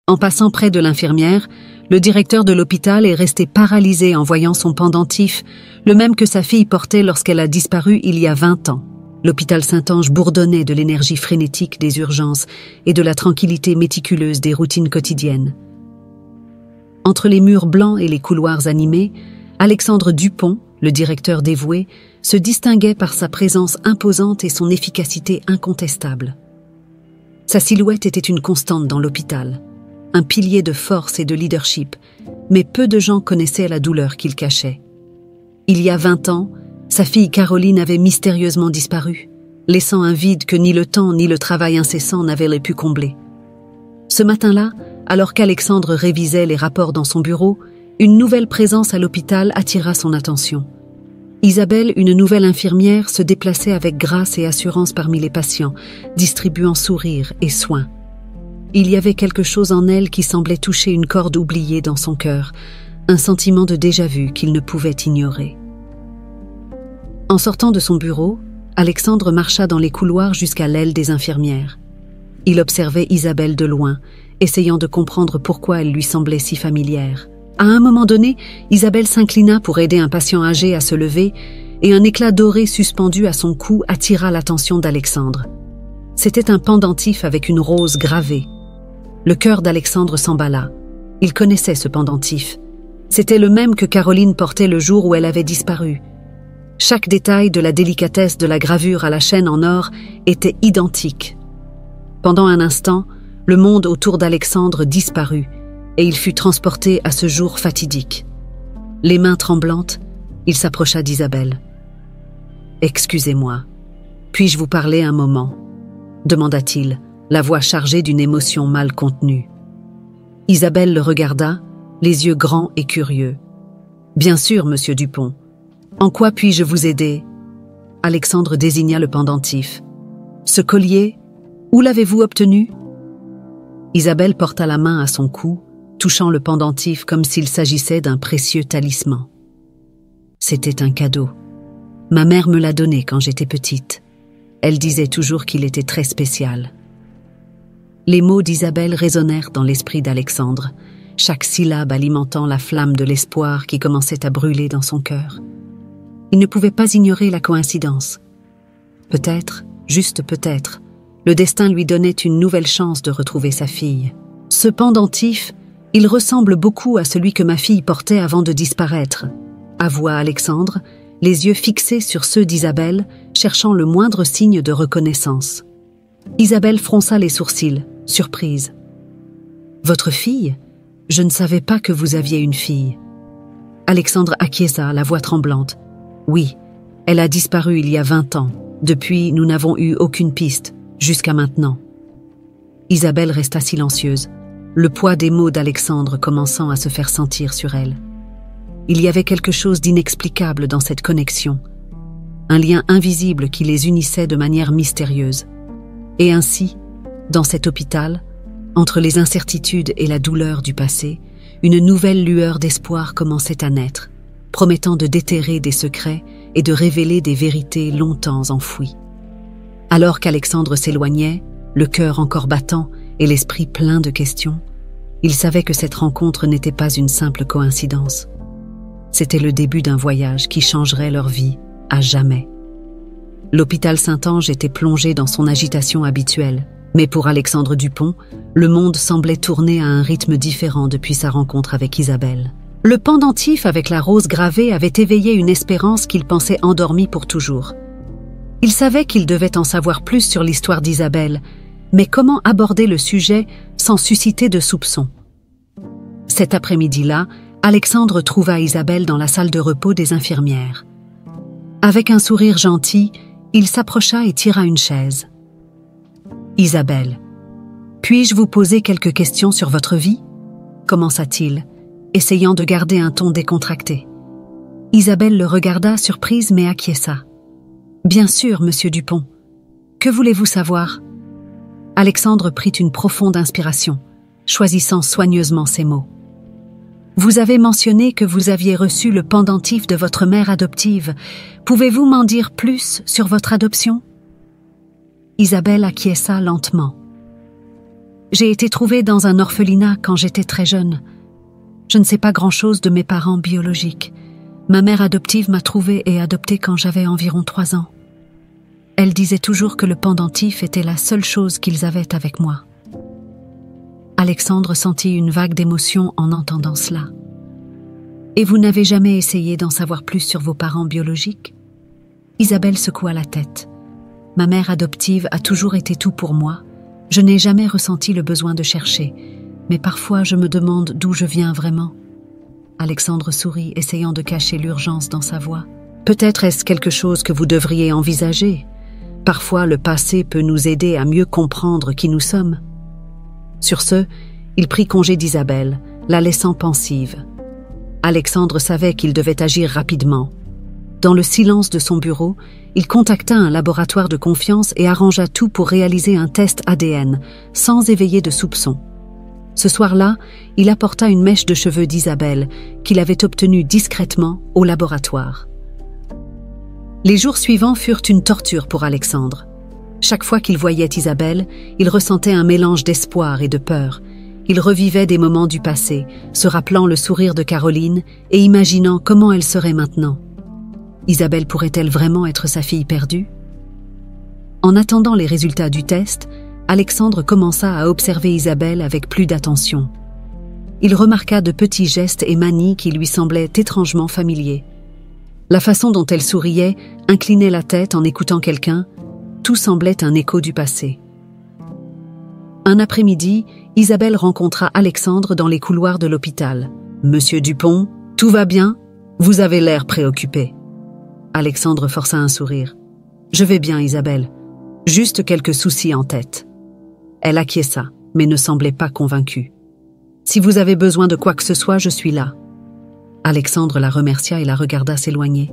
En passant près de l'infirmière, le directeur de l'hôpital est resté paralysé en voyant son pendentif, le même que sa fille portait lorsqu'elle a disparu il y a 20 ans. L'hôpital Saint-Ange bourdonnait de l'énergie frénétique des urgences et de la tranquillité méticuleuse des routines quotidiennes. Entre les murs blancs et les couloirs animés, Alexandre Dupont, le directeur dévoué, se distinguait par sa présence imposante et son efficacité incontestable. Sa silhouette était une constante dans l'hôpital, un pilier de force et de leadership, mais peu de gens connaissaient la douleur qu'il cachait. Il y a 20 ans, sa fille Caroline avait mystérieusement disparu, laissant un vide que ni le temps ni le travail incessant n'avaient pu combler. Ce matin-là, alors qu'Alexandre révisait les rapports dans son bureau, une nouvelle présence à l'hôpital attira son attention. Isabelle, une nouvelle infirmière, se déplaçait avec grâce et assurance parmi les patients, distribuant sourires et soins. Il y avait quelque chose en elle qui semblait toucher une corde oubliée dans son cœur, un sentiment de déjà-vu qu'il ne pouvait ignorer. En sortant de son bureau, Alexandre marcha dans les couloirs jusqu'à l'aile des infirmières. Il observait Isabelle de loin, essayant de comprendre pourquoi elle lui semblait si familière. À un moment donné, Isabelle s'inclina pour aider un patient âgé à se lever et un éclat doré suspendu à son cou attira l'attention d'Alexandre. C'était un pendentif avec une rose gravée. Le cœur d'Alexandre s'emballa. Il connaissait ce pendentif. C'était le même que Caroline portait le jour où elle avait disparu. Chaque détail, de la délicatesse de la gravure à la chaîne en or, était identique. Pendant un instant, le monde autour d'Alexandre disparut et il fut transporté à ce jour fatidique. Les mains tremblantes, il s'approcha d'Isabelle. « Excusez-moi, puis-je vous parler un moment ?» demanda-t-il, la voix chargée d'une émotion mal contenue. Isabelle le regarda, les yeux grands et curieux. « Bien sûr, monsieur Dupont. En quoi puis-je vous aider ?» Alexandre désigna le pendentif. « Ce collier, où l'avez-vous obtenu ?» Isabelle porta la main à son cou, touchant le pendentif comme s'il s'agissait d'un précieux talisman. « C'était un cadeau. Ma mère me l'a donné quand j'étais petite. Elle disait toujours qu'il était très spécial. » Les mots d'Isabelle résonnèrent dans l'esprit d'Alexandre, chaque syllabe alimentant la flamme de l'espoir qui commençait à brûler dans son cœur. Il ne pouvait pas ignorer la coïncidence. Peut-être, juste peut-être, le destin lui donnait une nouvelle chance de retrouver sa fille. Ce pendentif, il ressemble beaucoup à celui que ma fille portait avant de disparaître, avoua Alexandre, les yeux fixés sur ceux d'Isabelle, cherchant le moindre signe de reconnaissance. Isabelle fronça les sourcils, surprise. « Votre fille ? Je ne savais pas que vous aviez une fille. » Alexandre acquiesça, la voix tremblante. « Oui, elle a disparu il y a 20 ans. Depuis, nous n'avons eu aucune piste, jusqu'à maintenant. » Isabelle resta silencieuse, le poids des mots d'Alexandre commençant à se faire sentir sur elle. Il y avait quelque chose d'inexplicable dans cette connexion, un lien invisible qui les unissait de manière mystérieuse. Et ainsi, dans cet hôpital, entre les incertitudes et la douleur du passé, une nouvelle lueur d'espoir commençait à naître, promettant de déterrer des secrets et de révéler des vérités longtemps enfouies. Alors qu'Alexandre s'éloignait, le cœur encore battant et l'esprit plein de questions, il savait que cette rencontre n'était pas une simple coïncidence. C'était le début d'un voyage qui changerait leur vie à jamais. L'hôpital Saint-Ange était plongé dans son agitation habituelle, mais pour Alexandre Dupont, le monde semblait tourner à un rythme différent depuis sa rencontre avec Isabelle. Le pendentif avec la rose gravée avait éveillé une espérance qu'il pensait endormie pour toujours. Il savait qu'il devait en savoir plus sur l'histoire d'Isabelle, mais comment aborder le sujet sans susciter de soupçons? Cet après-midi-là, Alexandre trouva Isabelle dans la salle de repos des infirmières. Avec un sourire gentil, il s'approcha et tira une chaise. « Isabelle, puis-je vous poser quelques questions sur votre vie ?» commença-t-il, essayant de garder un ton décontracté. Isabelle le regarda surprise mais acquiesça. « Bien sûr, monsieur Dupont. Que voulez-vous savoir ?» Alexandre prit une profonde inspiration, choisissant soigneusement ses mots. « Vous avez mentionné que vous aviez reçu le pendentif de votre mère adoptive. Pouvez-vous m'en dire plus sur votre adoption ?» Isabelle acquiesça lentement. « J'ai été trouvée dans un orphelinat quand j'étais très jeune. Je ne sais pas grand-chose de mes parents biologiques. Ma mère adoptive m'a trouvée et adoptée quand j'avais environ 3 ans. Elle disait toujours que le pendentif était la seule chose qu'ils avaient avec moi. Alexandre sentit une vague d'émotion en entendant cela. Et vous n'avez jamais essayé d'en savoir plus sur vos parents biologiques? Isabelle secoua la tête. Ma mère adoptive a toujours été tout pour moi. Je n'ai jamais ressenti le besoin de chercher, mais parfois je me demande d'où je viens vraiment. Alexandre sourit, essayant de cacher l'urgence dans sa voix. Peut-être est-ce quelque chose que vous devriez envisager. Parfois, le passé peut nous aider à mieux comprendre qui nous sommes. Sur ce, il prit congé d'Isabelle, la laissant pensive. Alexandre savait qu'il devait agir rapidement. Dans le silence de son bureau, il contacta un laboratoire de confiance et arrangea tout pour réaliser un test ADN, sans éveiller de soupçons. Ce soir-là, il apporta une mèche de cheveux d'Isabelle, qu'il avait obtenue discrètement au laboratoire. Les jours suivants furent une torture pour Alexandre. Chaque fois qu'il voyait Isabelle, il ressentait un mélange d'espoir et de peur. Il revivait des moments du passé, se rappelant le sourire de Caroline et imaginant comment elle serait maintenant. Isabelle pourrait-elle vraiment être sa fille perdue? En attendant les résultats du test, Alexandre commença à observer Isabelle avec plus d'attention. Il remarqua de petits gestes et manies qui lui semblaient étrangement familiers. La façon dont elle souriait, inclinait la tête en écoutant quelqu'un, tout semblait un écho du passé. Un après-midi, Isabelle rencontra Alexandre dans les couloirs de l'hôpital. « Monsieur Dupont, tout va bien? Vous avez l'air préoccupé. » Alexandre força un sourire. « Je vais bien, Isabelle. Juste quelques soucis en tête. » Elle acquiesça, mais ne semblait pas convaincue. « Si vous avez besoin de quoi que ce soit, je suis là. » Alexandre la remercia et la regarda s'éloigner.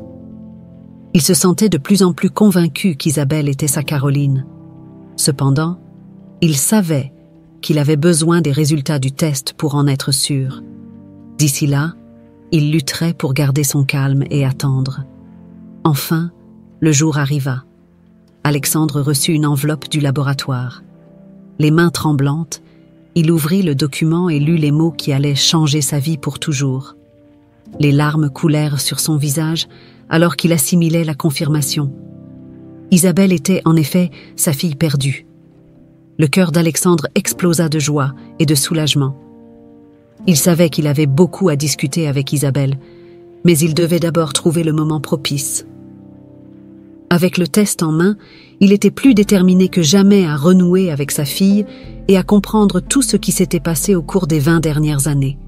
Il se sentait de plus en plus convaincu qu'Isabelle était sa Caroline. Cependant, il savait qu'il avait besoin des résultats du test pour en être sûr. D'ici là, il lutterait pour garder son calme et attendre. Enfin, le jour arriva. Alexandre reçut une enveloppe du laboratoire. Les mains tremblantes, il ouvrit le document et lut les mots qui allaient changer sa vie pour toujours. Les larmes coulèrent sur son visage alors qu'il assimilait la confirmation. Isabelle était en effet sa fille perdue. Le cœur d'Alexandre explosa de joie et de soulagement. Il savait qu'il avait beaucoup à discuter avec Isabelle, mais il devait d'abord trouver le moment propice. Avec le test en main, il était plus déterminé que jamais à renouer avec sa fille et à comprendre tout ce qui s'était passé au cours des 20 dernières années.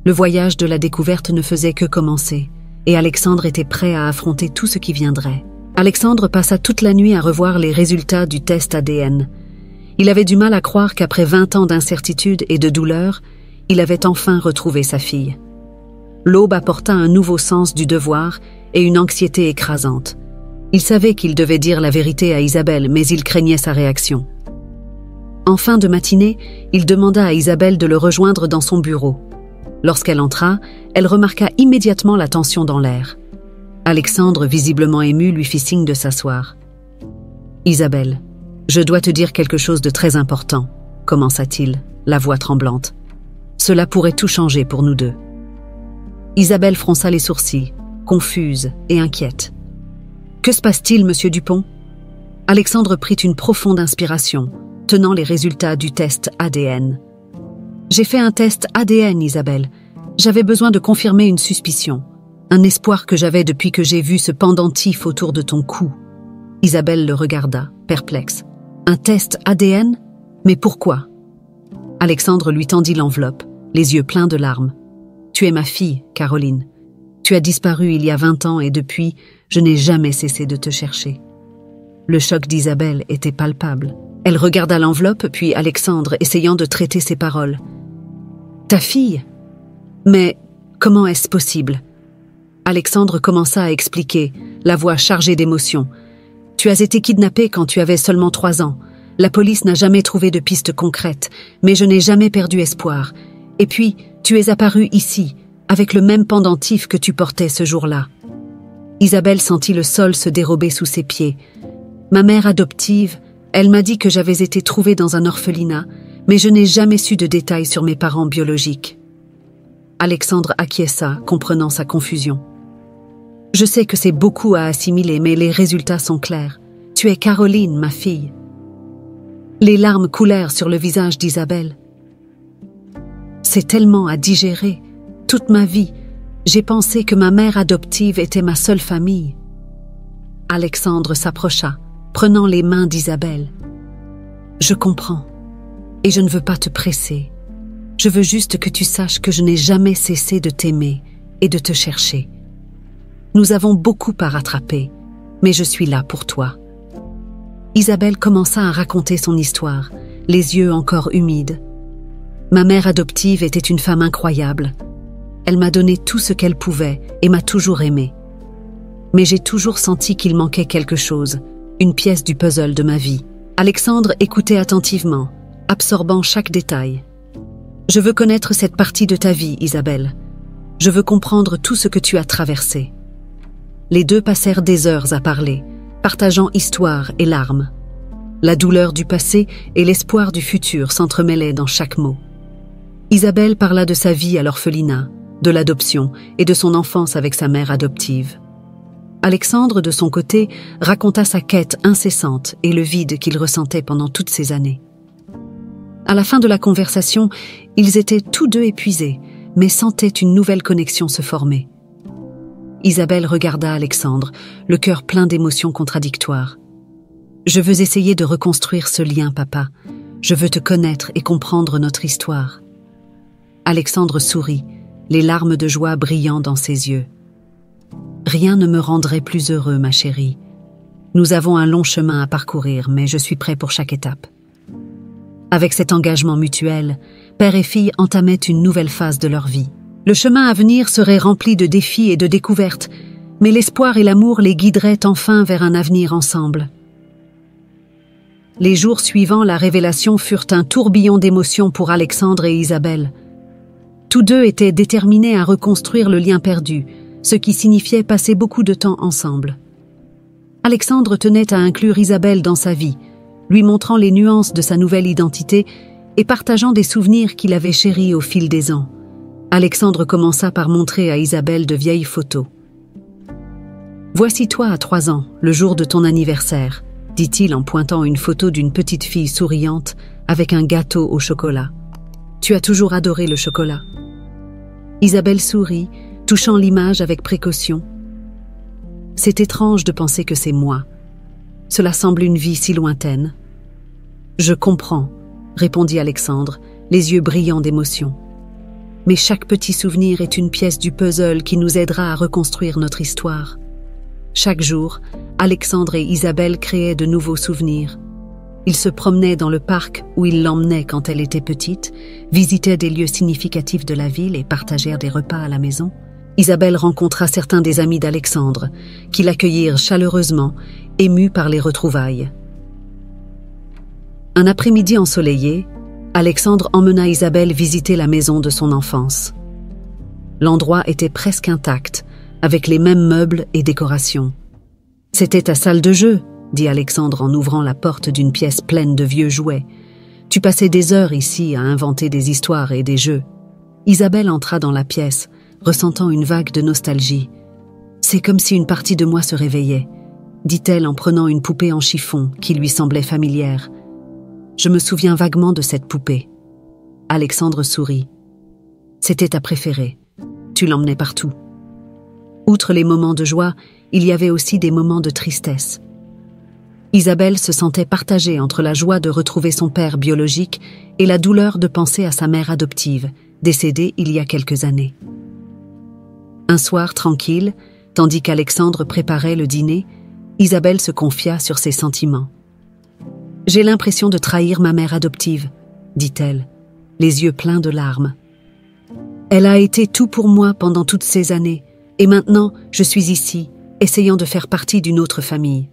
Le voyage de la découverte ne faisait que commencer, et Alexandre était prêt à affronter tout ce qui viendrait. Alexandre passa toute la nuit à revoir les résultats du test ADN. Il avait du mal à croire qu'après 20 ans d'incertitude et de douleur, il avait enfin retrouvé sa fille. L'aube apporta un nouveau sens du devoir et une anxiété écrasante. Il savait qu'il devait dire la vérité à Isabelle, mais il craignait sa réaction. En fin de matinée, il demanda à Isabelle de le rejoindre dans son bureau. Lorsqu'elle entra, elle remarqua immédiatement la tension dans l'air. Alexandre, visiblement ému, lui fit signe de s'asseoir. « Isabelle, je dois te dire quelque chose de très important, » commença-t-il, la voix tremblante. « Cela pourrait tout changer pour nous deux. » Isabelle fronça les sourcils, confuse et inquiète. « Que se passe-t-il, monsieur Dupont ?» Alexandre prit une profonde inspiration, tenant les résultats du test ADN. « J'ai fait un test ADN, Isabelle. J'avais besoin de confirmer une suspicion, un espoir que j'avais depuis que j'ai vu ce pendentif autour de ton cou. » Isabelle le regarda, perplexe. « Un test ADN? Mais pourquoi ?» Alexandre lui tendit l'enveloppe, les yeux pleins de larmes. « Tu es ma fille, Caroline. Tu as disparu il y a 20 ans et depuis, je n'ai jamais cessé de te chercher. » Le choc d'Isabelle était palpable. Elle regarda l'enveloppe, puis Alexandre, essayant de traiter ses paroles. « Ta fille? Mais comment est-ce possible ?» Alexandre commença à expliquer, la voix chargée d'émotion. « Tu as été kidnappée quand tu avais seulement 3 ans. La police n'a jamais trouvé de piste concrète, mais je n'ai jamais perdu espoir. Et puis, tu es apparue ici, avec le même pendentif que tu portais ce jour-là. » Isabelle sentit le sol se dérober sous ses pieds. « Ma mère adoptive, elle m'a dit que j'avais été trouvée dans un orphelinat, mais je n'ai jamais su de détails sur mes parents biologiques. Alexandre acquiesça, comprenant sa confusion. Je sais que c'est beaucoup à assimiler, mais les résultats sont clairs. Tu es Caroline, ma fille. Les larmes coulèrent sur le visage d'Isabelle. C'est tellement à digérer. Toute ma vie, j'ai pensé que ma mère adoptive était ma seule famille. Alexandre s'approcha, prenant les mains d'Isabelle. Je comprends, et je ne veux pas te presser. Je veux juste que tu saches que je n'ai jamais cessé de t'aimer et de te chercher. Nous avons beaucoup à rattraper, mais je suis là pour toi. Isabelle commença à raconter son histoire, les yeux encore humides. Ma mère adoptive était une femme incroyable. Elle m'a donné tout ce qu'elle pouvait et m'a toujours aimée. Mais j'ai toujours senti qu'il manquait quelque chose, une pièce du puzzle de ma vie. Alexandre écoutait attentivement, absorbant chaque détail. Je veux connaître cette partie de ta vie, Isabelle. Je veux comprendre tout ce que tu as traversé. Les deux passèrent des heures à parler, partageant histoire et larmes. La douleur du passé et l'espoir du futur s'entremêlaient dans chaque mot. Isabelle parla de sa vie à l'orphelinat, de l'adoption et de son enfance avec sa mère adoptive. Alexandre, de son côté, raconta sa quête incessante et le vide qu'il ressentait pendant toutes ces années. À la fin de la conversation, ils étaient tous deux épuisés, mais sentaient une nouvelle connexion se former. Isabelle regarda Alexandre, le cœur plein d'émotions contradictoires. « Je veux essayer de reconstruire ce lien, papa. Je veux te connaître et comprendre notre histoire. » Alexandre sourit, les larmes de joie brillant dans ses yeux. « Rien ne me rendrait plus heureux, ma chérie. Nous avons un long chemin à parcourir, mais je suis prêt pour chaque étape. » Avec cet engagement mutuel, père et fille entamaient une nouvelle phase de leur vie. Le chemin à venir serait rempli de défis et de découvertes, mais l'espoir et l'amour les guideraient enfin vers un avenir ensemble. Les jours suivants, la révélation furent un tourbillon d'émotions pour Alexandre et Isabelle. Tous deux étaient déterminés à reconstruire le lien perdu, ce qui signifiait passer beaucoup de temps ensemble. Alexandre tenait à inclure Isabelle dans sa vie, lui montrant les nuances de sa nouvelle identité et partageant des souvenirs qu'il avait chéris au fil des ans. Alexandre commença par montrer à Isabelle de vieilles photos. « Voici toi à 3 ans, le jour de ton anniversaire », dit-il en pointant une photo d'une petite fille souriante avec un gâteau au chocolat. « Tu as toujours adoré le chocolat ?» Isabelle sourit, touchant l'image avec précaution. « C'est étrange de penser que c'est moi. Cela semble une vie si lointaine. »« Je comprends », répondit Alexandre, les yeux brillants d'émotion. « Mais chaque petit souvenir est une pièce du puzzle qui nous aidera à reconstruire notre histoire. » Chaque jour, Alexandre et Isabelle créaient de nouveaux souvenirs. Ils se promenaient dans le parc où il l'emmenait quand elle était petite, visitaient des lieux significatifs de la ville et partagèrent des repas à la maison. Isabelle rencontra certains des amis d'Alexandre, qui l'accueillirent chaleureusement, émus par les retrouvailles. Un après-midi ensoleillé, Alexandre emmena Isabelle visiter la maison de son enfance. L'endroit était presque intact, avec les mêmes meubles et décorations. « C'était ta salle de jeu », dit Alexandre en ouvrant la porte d'une pièce pleine de vieux jouets. « Tu passais des heures ici à inventer des histoires et des jeux. » Isabelle entra dans la pièce, ressentant une vague de nostalgie. « C'est comme si une partie de moi se réveillait », dit-elle en prenant une poupée en chiffon qui lui semblait familière. « Je me souviens vaguement de cette poupée. » Alexandre sourit. « C'était ta préférée. Tu l'emmenais partout. » Outre les moments de joie, il y avait aussi des moments de tristesse. Isabelle se sentait partagée entre la joie de retrouver son père biologique et la douleur de penser à sa mère adoptive, décédée il y a quelques années. Un soir tranquille, tandis qu'Alexandre préparait le dîner, Isabelle se confia sur ses sentiments. « J'ai l'impression de trahir ma mère adoptive, » dit-elle, les yeux pleins de larmes. « Elle a été tout pour moi pendant toutes ces années, et maintenant je suis ici, essayant de faire partie d'une autre famille. »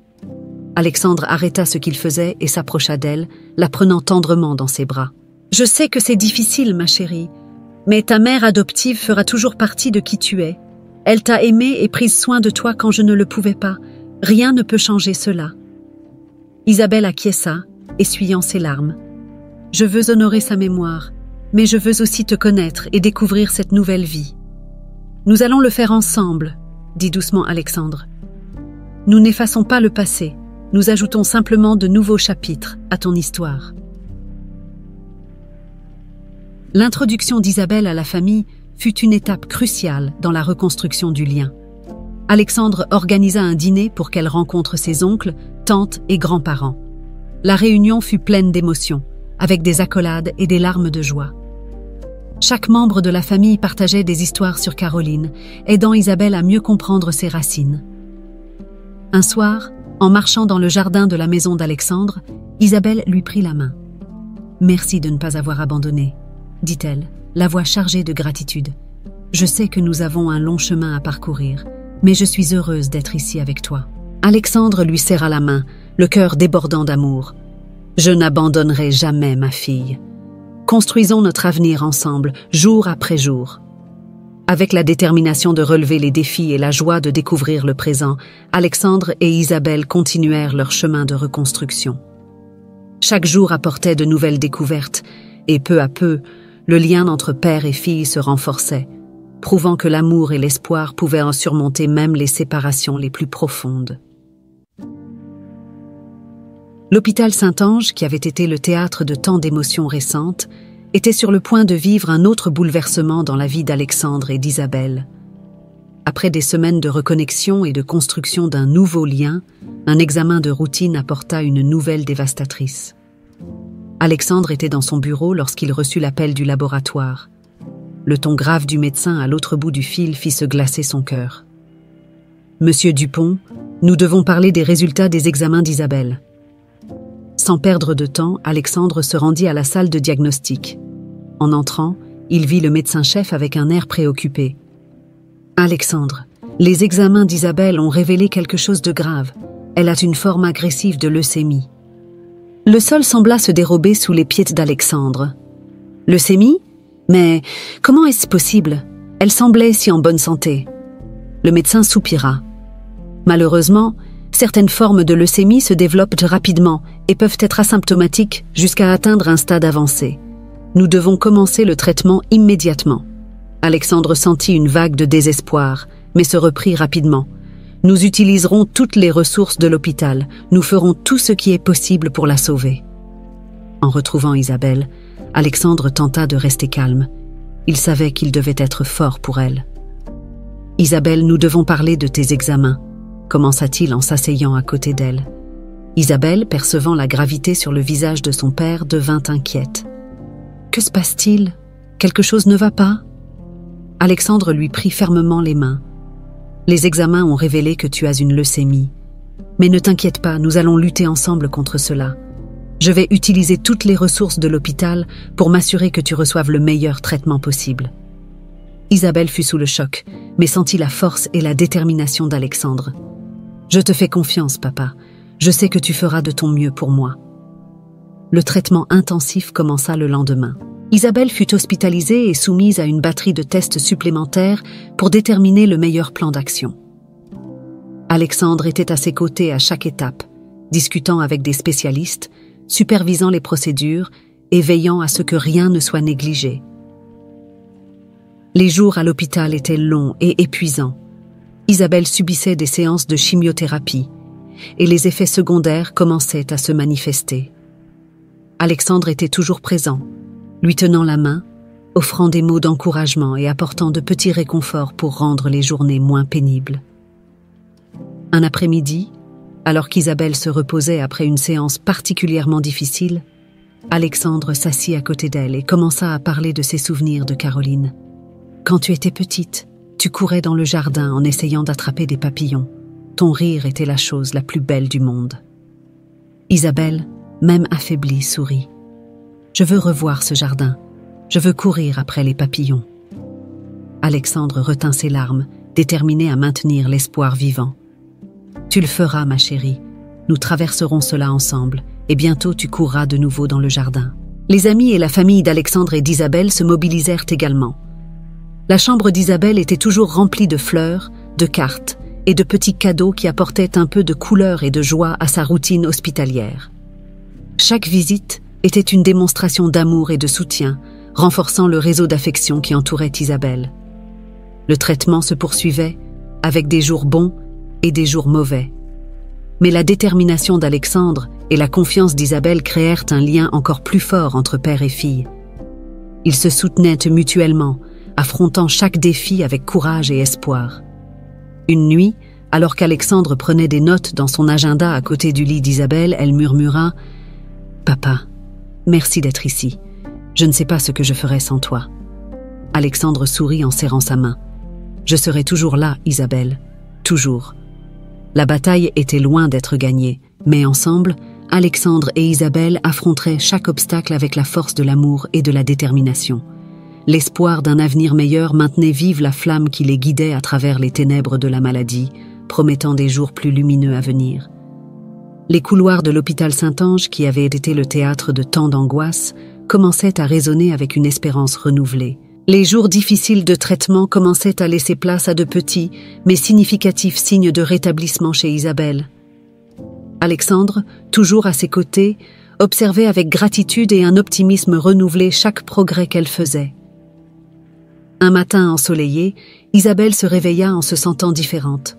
Alexandre arrêta ce qu'il faisait et s'approcha d'elle, la prenant tendrement dans ses bras. « Je sais que c'est difficile, ma chérie, mais ta mère adoptive fera toujours partie de qui tu es. Elle t'a aimé et prise soin de toi quand je ne le pouvais pas. Rien ne peut changer cela. » Isabelle acquiesça, essuyant ses larmes. Je veux honorer sa mémoire, mais je veux aussi te connaître et découvrir cette nouvelle vie. Nous allons le faire ensemble, dit doucement Alexandre. Nous n'effaçons pas le passé, nous ajoutons simplement de nouveaux chapitres à ton histoire. L'introduction d'Isabelle à la famille fut une étape cruciale dans la reconstruction du lien. Alexandre organisa un dîner pour qu'elle rencontre ses oncles, tantes et grands-parents. La réunion fut pleine d'émotions, avec des accolades et des larmes de joie. Chaque membre de la famille partageait des histoires sur Caroline, aidant Isabelle à mieux comprendre ses racines. Un soir, en marchant dans le jardin de la maison d'Alexandre, Isabelle lui prit la main. « Merci de ne pas avoir abandonné », dit-elle, la voix chargée de gratitude. « Je sais que nous avons un long chemin à parcourir, mais je suis heureuse d'être ici avec toi. » Alexandre lui serra la main, le cœur débordant d'amour. « Je n'abandonnerai jamais ma fille. Construisons notre avenir ensemble, jour après jour. » Avec la détermination de relever les défis et la joie de découvrir le présent, Alexandre et Isabelle continuèrent leur chemin de reconstruction. Chaque jour apportait de nouvelles découvertes, et peu à peu, le lien entre père et fille se renforçait, prouvant que l'amour et l'espoir pouvaient en surmonter même les séparations les plus profondes. L'hôpital Saint-Ange, qui avait été le théâtre de tant d'émotions récentes, était sur le point de vivre un autre bouleversement dans la vie d'Alexandre et d'Isabelle. Après des semaines de reconnexion et de construction d'un nouveau lien, un examen de routine apporta une nouvelle dévastatrice. Alexandre était dans son bureau lorsqu'il reçut l'appel du laboratoire. Le ton grave du médecin à l'autre bout du fil fit se glacer son cœur. « Monsieur Dupont, nous devons parler des résultats des examens d'Isabelle. » Sans perdre de temps, Alexandre se rendit à la salle de diagnostic. En entrant, il vit le médecin-chef avec un air préoccupé. « Alexandre, les examens d'Isabelle ont révélé quelque chose de grave. Elle a une forme agressive de leucémie. » Le sol sembla se dérober sous les pieds d'Alexandre. « Leucémie ? Mais comment est-ce possible ? Elle semblait si en bonne santé. » Le médecin soupira. « Malheureusement, certaines formes de leucémie se développent rapidement et peuvent être asymptomatiques jusqu'à atteindre un stade avancé. Nous devons commencer le traitement immédiatement. » Alexandre sentit une vague de désespoir, mais se reprit rapidement. « Nous utiliserons toutes les ressources de l'hôpital. Nous ferons tout ce qui est possible pour la sauver. » En retrouvant Isabelle, Alexandre tenta de rester calme. Il savait qu'il devait être fort pour elle. « Isabelle, nous devons parler de tes examens. » commença-t-il en s'asseyant à côté d'elle. Isabelle, percevant la gravité sur le visage de son père, devint inquiète. « Que se passe-t-il ? Quelque chose ne va pas ?» Alexandre lui prit fermement les mains. « Les examens ont révélé que tu as une leucémie. Mais ne t'inquiète pas, nous allons lutter ensemble contre cela. Je vais utiliser toutes les ressources de l'hôpital pour m'assurer que tu reçoives le meilleur traitement possible. » Isabelle fut sous le choc, mais sentit la force et la détermination d'Alexandre. « Je te fais confiance, papa. Je sais que tu feras de ton mieux pour moi. » Le traitement intensif commença le lendemain. Isabelle fut hospitalisée et soumise à une batterie de tests supplémentaires pour déterminer le meilleur plan d'action. Alexandre était à ses côtés à chaque étape, discutant avec des spécialistes, supervisant les procédures et veillant à ce que rien ne soit négligé. Les jours à l'hôpital étaient longs et épuisants. Isabelle subissait des séances de chimiothérapie et les effets secondaires commençaient à se manifester. Alexandre était toujours présent, lui tenant la main, offrant des mots d'encouragement et apportant de petits réconforts pour rendre les journées moins pénibles. Un après-midi, alors qu'Isabelle se reposait après une séance particulièrement difficile, Alexandre s'assit à côté d'elle et commença à parler de ses souvenirs de Caroline. « Quand tu étais petite, tu courais dans le jardin en essayant d'attraper des papillons. Ton rire était la chose la plus belle du monde. » Isabelle, même affaiblie, sourit. « Je veux revoir ce jardin. Je veux courir après les papillons. » Alexandre retint ses larmes, déterminé à maintenir l'espoir vivant. « Tu le feras, ma chérie. Nous traverserons cela ensemble, et bientôt tu courras de nouveau dans le jardin. » Les amis et la famille d'Alexandre et d'Isabelle se mobilisèrent également. La chambre d'Isabelle était toujours remplie de fleurs, de cartes et de petits cadeaux qui apportaient un peu de couleur et de joie à sa routine hospitalière. Chaque visite était une démonstration d'amour et de soutien, renforçant le réseau d'affection qui entourait Isabelle. Le traitement se poursuivait, avec des jours bons et des jours mauvais. Mais la détermination d'Alexandre et la confiance d'Isabelle créèrent un lien encore plus fort entre père et fille. Ils se soutenaient mutuellement, affrontant chaque défi avec courage et espoir. Une nuit, alors qu'Alexandre prenait des notes dans son agenda à côté du lit d'Isabelle, elle murmura « Papa, merci d'être ici. Je ne sais pas ce que je ferais sans toi. » Alexandre sourit en serrant sa main. « Je serai toujours là, Isabelle. Toujours. » La bataille était loin d'être gagnée, mais ensemble, Alexandre et Isabelle affronteraient chaque obstacle avec la force de l'amour et de la détermination. L'espoir d'un avenir meilleur maintenait vive la flamme qui les guidait à travers les ténèbres de la maladie, promettant des jours plus lumineux à venir. Les couloirs de l'hôpital Saint-Ange, qui avaient été le théâtre de tant d'angoisses, commençaient à résonner avec une espérance renouvelée. Les jours difficiles de traitement commençaient à laisser place à de petits, mais significatifs signes de rétablissement chez Isabelle. Alexandre, toujours à ses côtés, observait avec gratitude et un optimisme renouvelé chaque progrès qu'elle faisait. Un matin ensoleillé, Isabelle se réveilla en se sentant différente.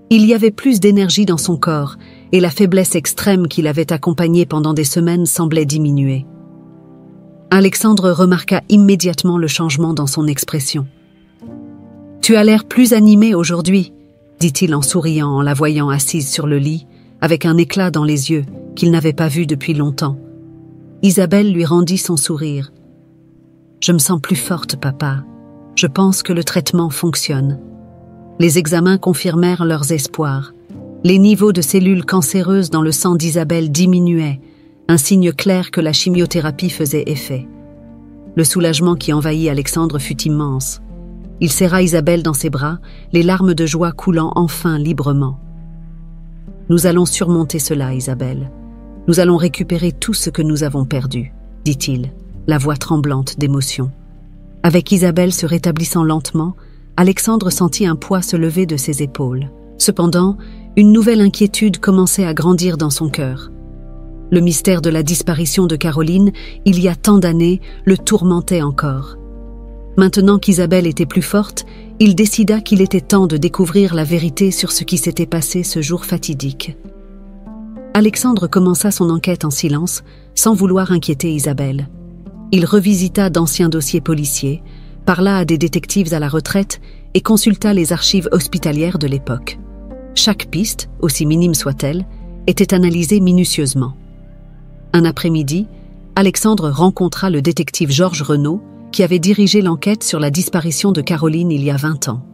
Il y avait plus d'énergie dans son corps, et la faiblesse extrême qui l'avait accompagnée pendant des semaines semblait diminuer. Alexandre remarqua immédiatement le changement dans son expression. « Tu as l'air plus animée aujourd'hui, » dit-il en souriant en la voyant assise sur le lit, avec un éclat dans les yeux qu'il n'avait pas vu depuis longtemps. Isabelle lui rendit son sourire. « Je me sens plus forte, papa. Je pense que le traitement fonctionne. » Les examens confirmèrent leurs espoirs. Les niveaux de cellules cancéreuses dans le sang d'Isabelle diminuaient, un signe clair que la chimiothérapie faisait effet. Le soulagement qui envahit Alexandre fut immense. Il serra Isabelle dans ses bras, les larmes de joie coulant enfin librement. « Nous allons surmonter cela, Isabelle. Nous allons récupérer tout ce que nous avons perdu, » dit-il, la voix tremblante d'émotion. Avec Isabelle se rétablissant lentement, Alexandre sentit un poids se lever de ses épaules. Cependant, une nouvelle inquiétude commençait à grandir dans son cœur. Le mystère de la disparition de Caroline, il y a tant d'années, le tourmentait encore. Maintenant qu'Isabelle était plus forte, il décida qu'il était temps de découvrir la vérité sur ce qui s'était passé ce jour fatidique. Alexandre commença son enquête en silence, sans vouloir inquiéter Isabelle. Il revisita d'anciens dossiers policiers, parla à des détectives à la retraite et consulta les archives hospitalières de l'époque. Chaque piste, aussi minime soit-elle, était analysée minutieusement. Un après-midi, Alexandre rencontra le détective Georges Renaud, qui avait dirigé l'enquête sur la disparition de Caroline il y a 20 ans.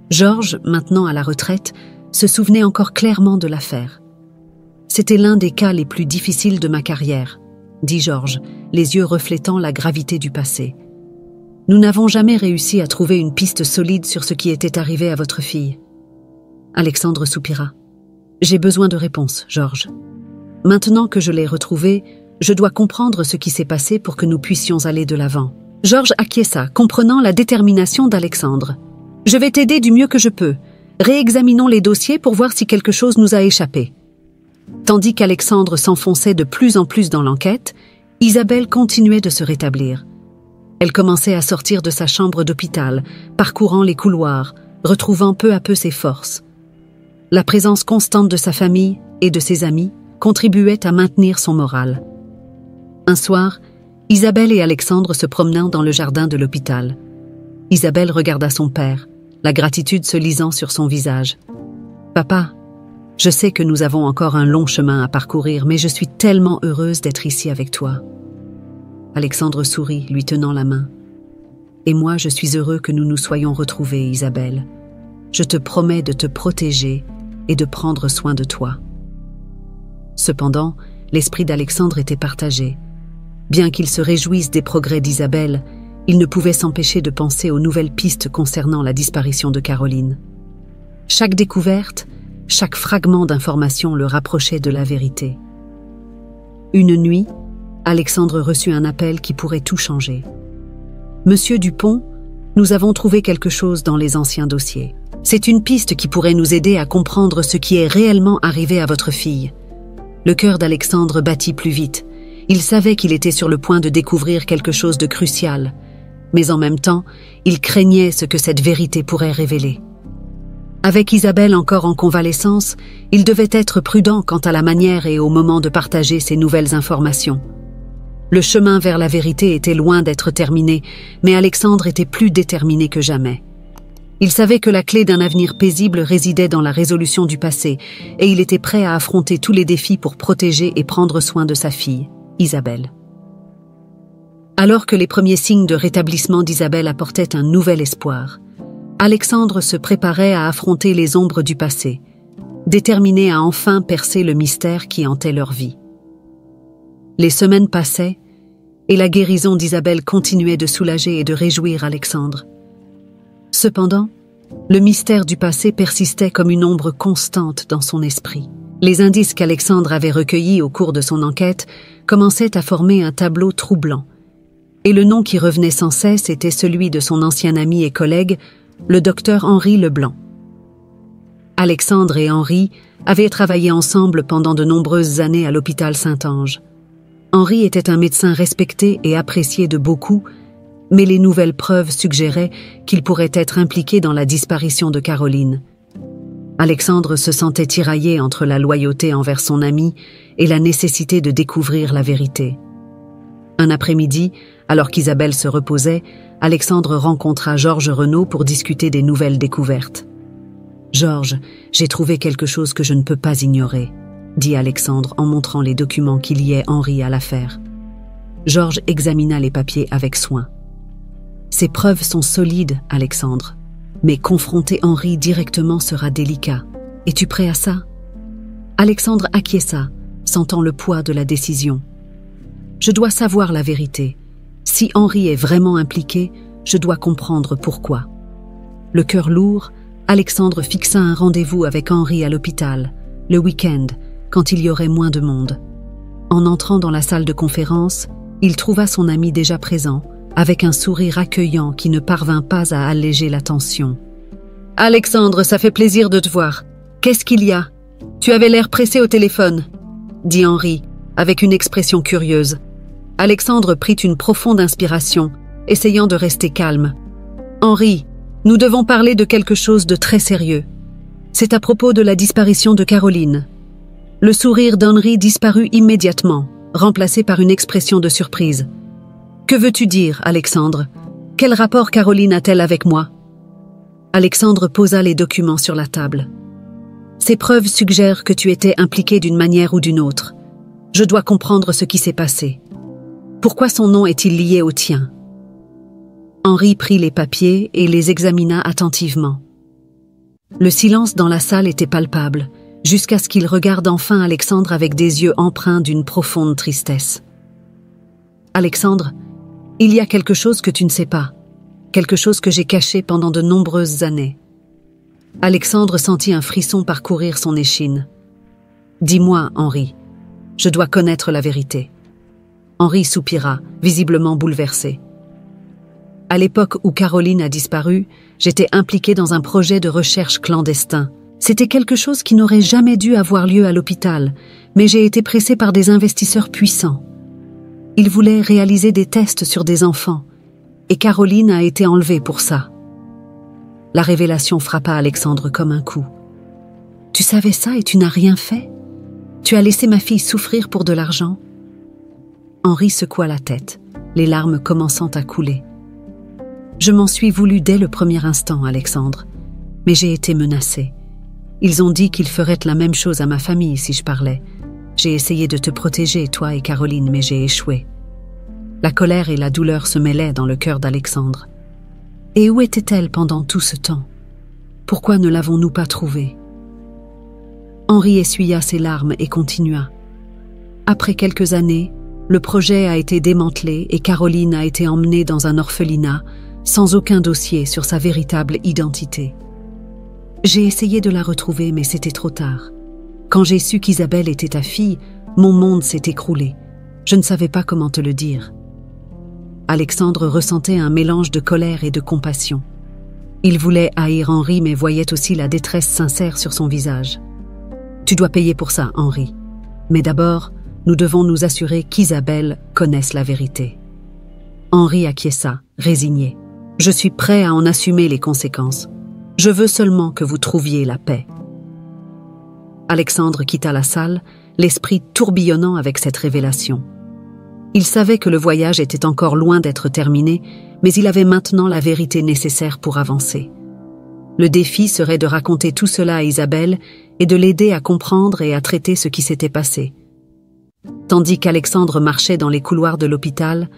Georges, maintenant à la retraite, se souvenait encore clairement de l'affaire. « C'était l'un des cas les plus difficiles de ma carrière », dit Georges, les yeux reflétant la gravité du passé. « Nous n'avons jamais réussi à trouver une piste solide sur ce qui était arrivé à votre fille. » Alexandre soupira. « J'ai besoin de réponses, Georges. Maintenant que je l'ai retrouvée, je dois comprendre ce qui s'est passé pour que nous puissions aller de l'avant. » Georges acquiesça, comprenant la détermination d'Alexandre. « Je vais t'aider du mieux que je peux. Réexaminons les dossiers pour voir si quelque chose nous a échappé. » Tandis qu'Alexandre s'enfonçait de plus en plus dans l'enquête, Isabelle continuait de se rétablir. Elle commençait à sortir de sa chambre d'hôpital, parcourant les couloirs, retrouvant peu à peu ses forces. La présence constante de sa famille et de ses amis contribuait à maintenir son moral. Un soir, Isabelle et Alexandre se promenant dans le jardin de l'hôpital. Isabelle regarda son père, la gratitude se lisant sur son visage. « Papa, je sais que nous avons encore un long chemin à parcourir, mais je suis tellement heureuse d'être ici avec toi. » Alexandre sourit, lui tenant la main. « Et moi, je suis heureux que nous nous soyons retrouvés, Isabelle. Je te promets de te protéger et de prendre soin de toi. » Cependant, l'esprit d'Alexandre était partagé. Bien qu'il se réjouisse des progrès d'Isabelle, il ne pouvait s'empêcher de penser aux nouvelles pistes concernant la disparition de Caroline. Chaque découverte, chaque fragment d'information le rapprochait de la vérité. Une nuit, Alexandre reçut un appel qui pourrait tout changer. « Monsieur Dupont, nous avons trouvé quelque chose dans les anciens dossiers. C'est une piste qui pourrait nous aider à comprendre ce qui est réellement arrivé à votre fille. » Le cœur d'Alexandre battit plus vite. Il savait qu'il était sur le point de découvrir quelque chose de crucial, mais en même temps, il craignait ce que cette vérité pourrait révéler. Avec Isabelle encore en convalescence, il devait être prudent quant à la manière et au moment de partager ces nouvelles informations. Le chemin vers la vérité était loin d'être terminé, mais Alexandre était plus déterminé que jamais. Il savait que la clé d'un avenir paisible résidait dans la résolution du passé, et il était prêt à affronter tous les défis pour protéger et prendre soin de sa fille, Isabelle. Alors que les premiers signes de rétablissement d'Isabelle apportaient un nouvel espoir, Alexandre se préparait à affronter les ombres du passé, déterminé à enfin percer le mystère qui hantait leur vie. Les semaines passaient, et la guérison d'Isabelle continuait de soulager et de réjouir Alexandre. Cependant, le mystère du passé persistait comme une ombre constante dans son esprit. Les indices qu'Alexandre avait recueillis au cours de son enquête commençaient à former un tableau troublant, et le nom qui revenait sans cesse était celui de son ancien ami et collègue, le docteur Henri Leblanc. Alexandre et Henri avaient travaillé ensemble pendant de nombreuses années à l'hôpital Saint-Ange. Henri était un médecin respecté et apprécié de beaucoup, mais les nouvelles preuves suggéraient qu'il pourrait être impliqué dans la disparition de Caroline. Alexandre se sentait tiraillé entre la loyauté envers son ami et la nécessité de découvrir la vérité. Un après-midi, alors qu'Isabelle se reposait, Alexandre rencontra Georges Renaud pour discuter des nouvelles découvertes. « Georges, j'ai trouvé quelque chose que je ne peux pas ignorer », dit Alexandre en montrant les documents qui liaient Henri à l'affaire. Georges examina les papiers avec soin. « Ces preuves sont solides, Alexandre, mais confronter Henri directement sera délicat. Es-tu prêt à ça ?» Alexandre acquiesça, sentant le poids de la décision. « Je dois savoir la vérité. Si Henri est vraiment impliqué, je dois comprendre pourquoi. » Le cœur lourd, Alexandre fixa un rendez-vous avec Henri à l'hôpital, le week-end, quand il y aurait moins de monde. En entrant dans la salle de conférence, il trouva son ami déjà présent, avec un sourire accueillant qui ne parvint pas à alléger la tension. « Alexandre, ça fait plaisir de te voir. Qu'est-ce qu'il y a? Tu avais l'air pressé au téléphone, » dit Henri, avec une expression curieuse. Alexandre prit une profonde inspiration, essayant de rester calme. « Henri, nous devons parler de quelque chose de très sérieux. C'est à propos de la disparition de Caroline. » Le sourire d'Henri disparut immédiatement, remplacé par une expression de surprise. « Que veux-tu dire, Alexandre? Quel rapport Caroline a-t-elle avec moi ?» Alexandre posa les documents sur la table. « Ces preuves suggèrent que tu étais impliqué d'une manière ou d'une autre. Je dois comprendre ce qui s'est passé. Pourquoi son nom est-il lié au tien ?» Henri prit les papiers et les examina attentivement. Le silence dans la salle était palpable, jusqu'à ce qu'il regarde enfin Alexandre avec des yeux empreints d'une profonde tristesse. « Alexandre, il y a quelque chose que tu ne sais pas, quelque chose que j'ai caché pendant de nombreuses années. » Alexandre sentit un frisson parcourir son échine. « Dis-moi, Henri, je dois connaître la vérité. » Henri soupira, visiblement bouleversé. « À l'époque où Caroline a disparu, j'étais impliqué dans un projet de recherche clandestin. C'était quelque chose qui n'aurait jamais dû avoir lieu à l'hôpital, mais j'ai été pressé par des investisseurs puissants. Ils voulaient réaliser des tests sur des enfants, et Caroline a été enlevée pour ça. » La révélation frappa Alexandre comme un coup. « Tu savais ça et tu n'as rien fait? Tu as laissé ma fille souffrir pour de l'argent ?» Henri secoua la tête, les larmes commençant à couler. « Je m'en suis voulu dès le premier instant, Alexandre, mais j'ai été menacé. Ils ont dit qu'ils feraient la même chose à ma famille si je parlais. J'ai essayé de te protéger, toi et Caroline, mais j'ai échoué. » La colère et la douleur se mêlaient dans le cœur d'Alexandre. Et où était-elle pendant tout ce temps? Pourquoi ne l'avons-nous pas trouvée? Henri essuya ses larmes et continua. Après quelques années, le projet a été démantelé et Caroline a été emmenée dans un orphelinat, sans aucun dossier sur sa véritable identité. J'ai essayé de la retrouver, mais c'était trop tard. Quand j'ai su qu'Isabelle était ta fille, mon monde s'est écroulé. Je ne savais pas comment te le dire. Alexandre ressentait un mélange de colère et de compassion. Il voulait haïr Henri, mais voyait aussi la détresse sincère sur son visage. « Tu dois payer pour ça, Henri. Mais d'abord, Nous devons nous assurer qu'Isabelle connaisse la vérité. Henri acquiesça, résigné. « Je suis prêt à en assumer les conséquences. Je veux seulement que vous trouviez la paix. » Alexandre quitta la salle, l'esprit tourbillonnant avec cette révélation. Il savait que le voyage était encore loin d'être terminé, mais il avait maintenant la vérité nécessaire pour avancer. Le défi serait de raconter tout cela à Isabelle et de l'aider à comprendre et à traiter ce qui s'était passé. Tandis qu'Alexandre marchait dans les couloirs de l'hôpital,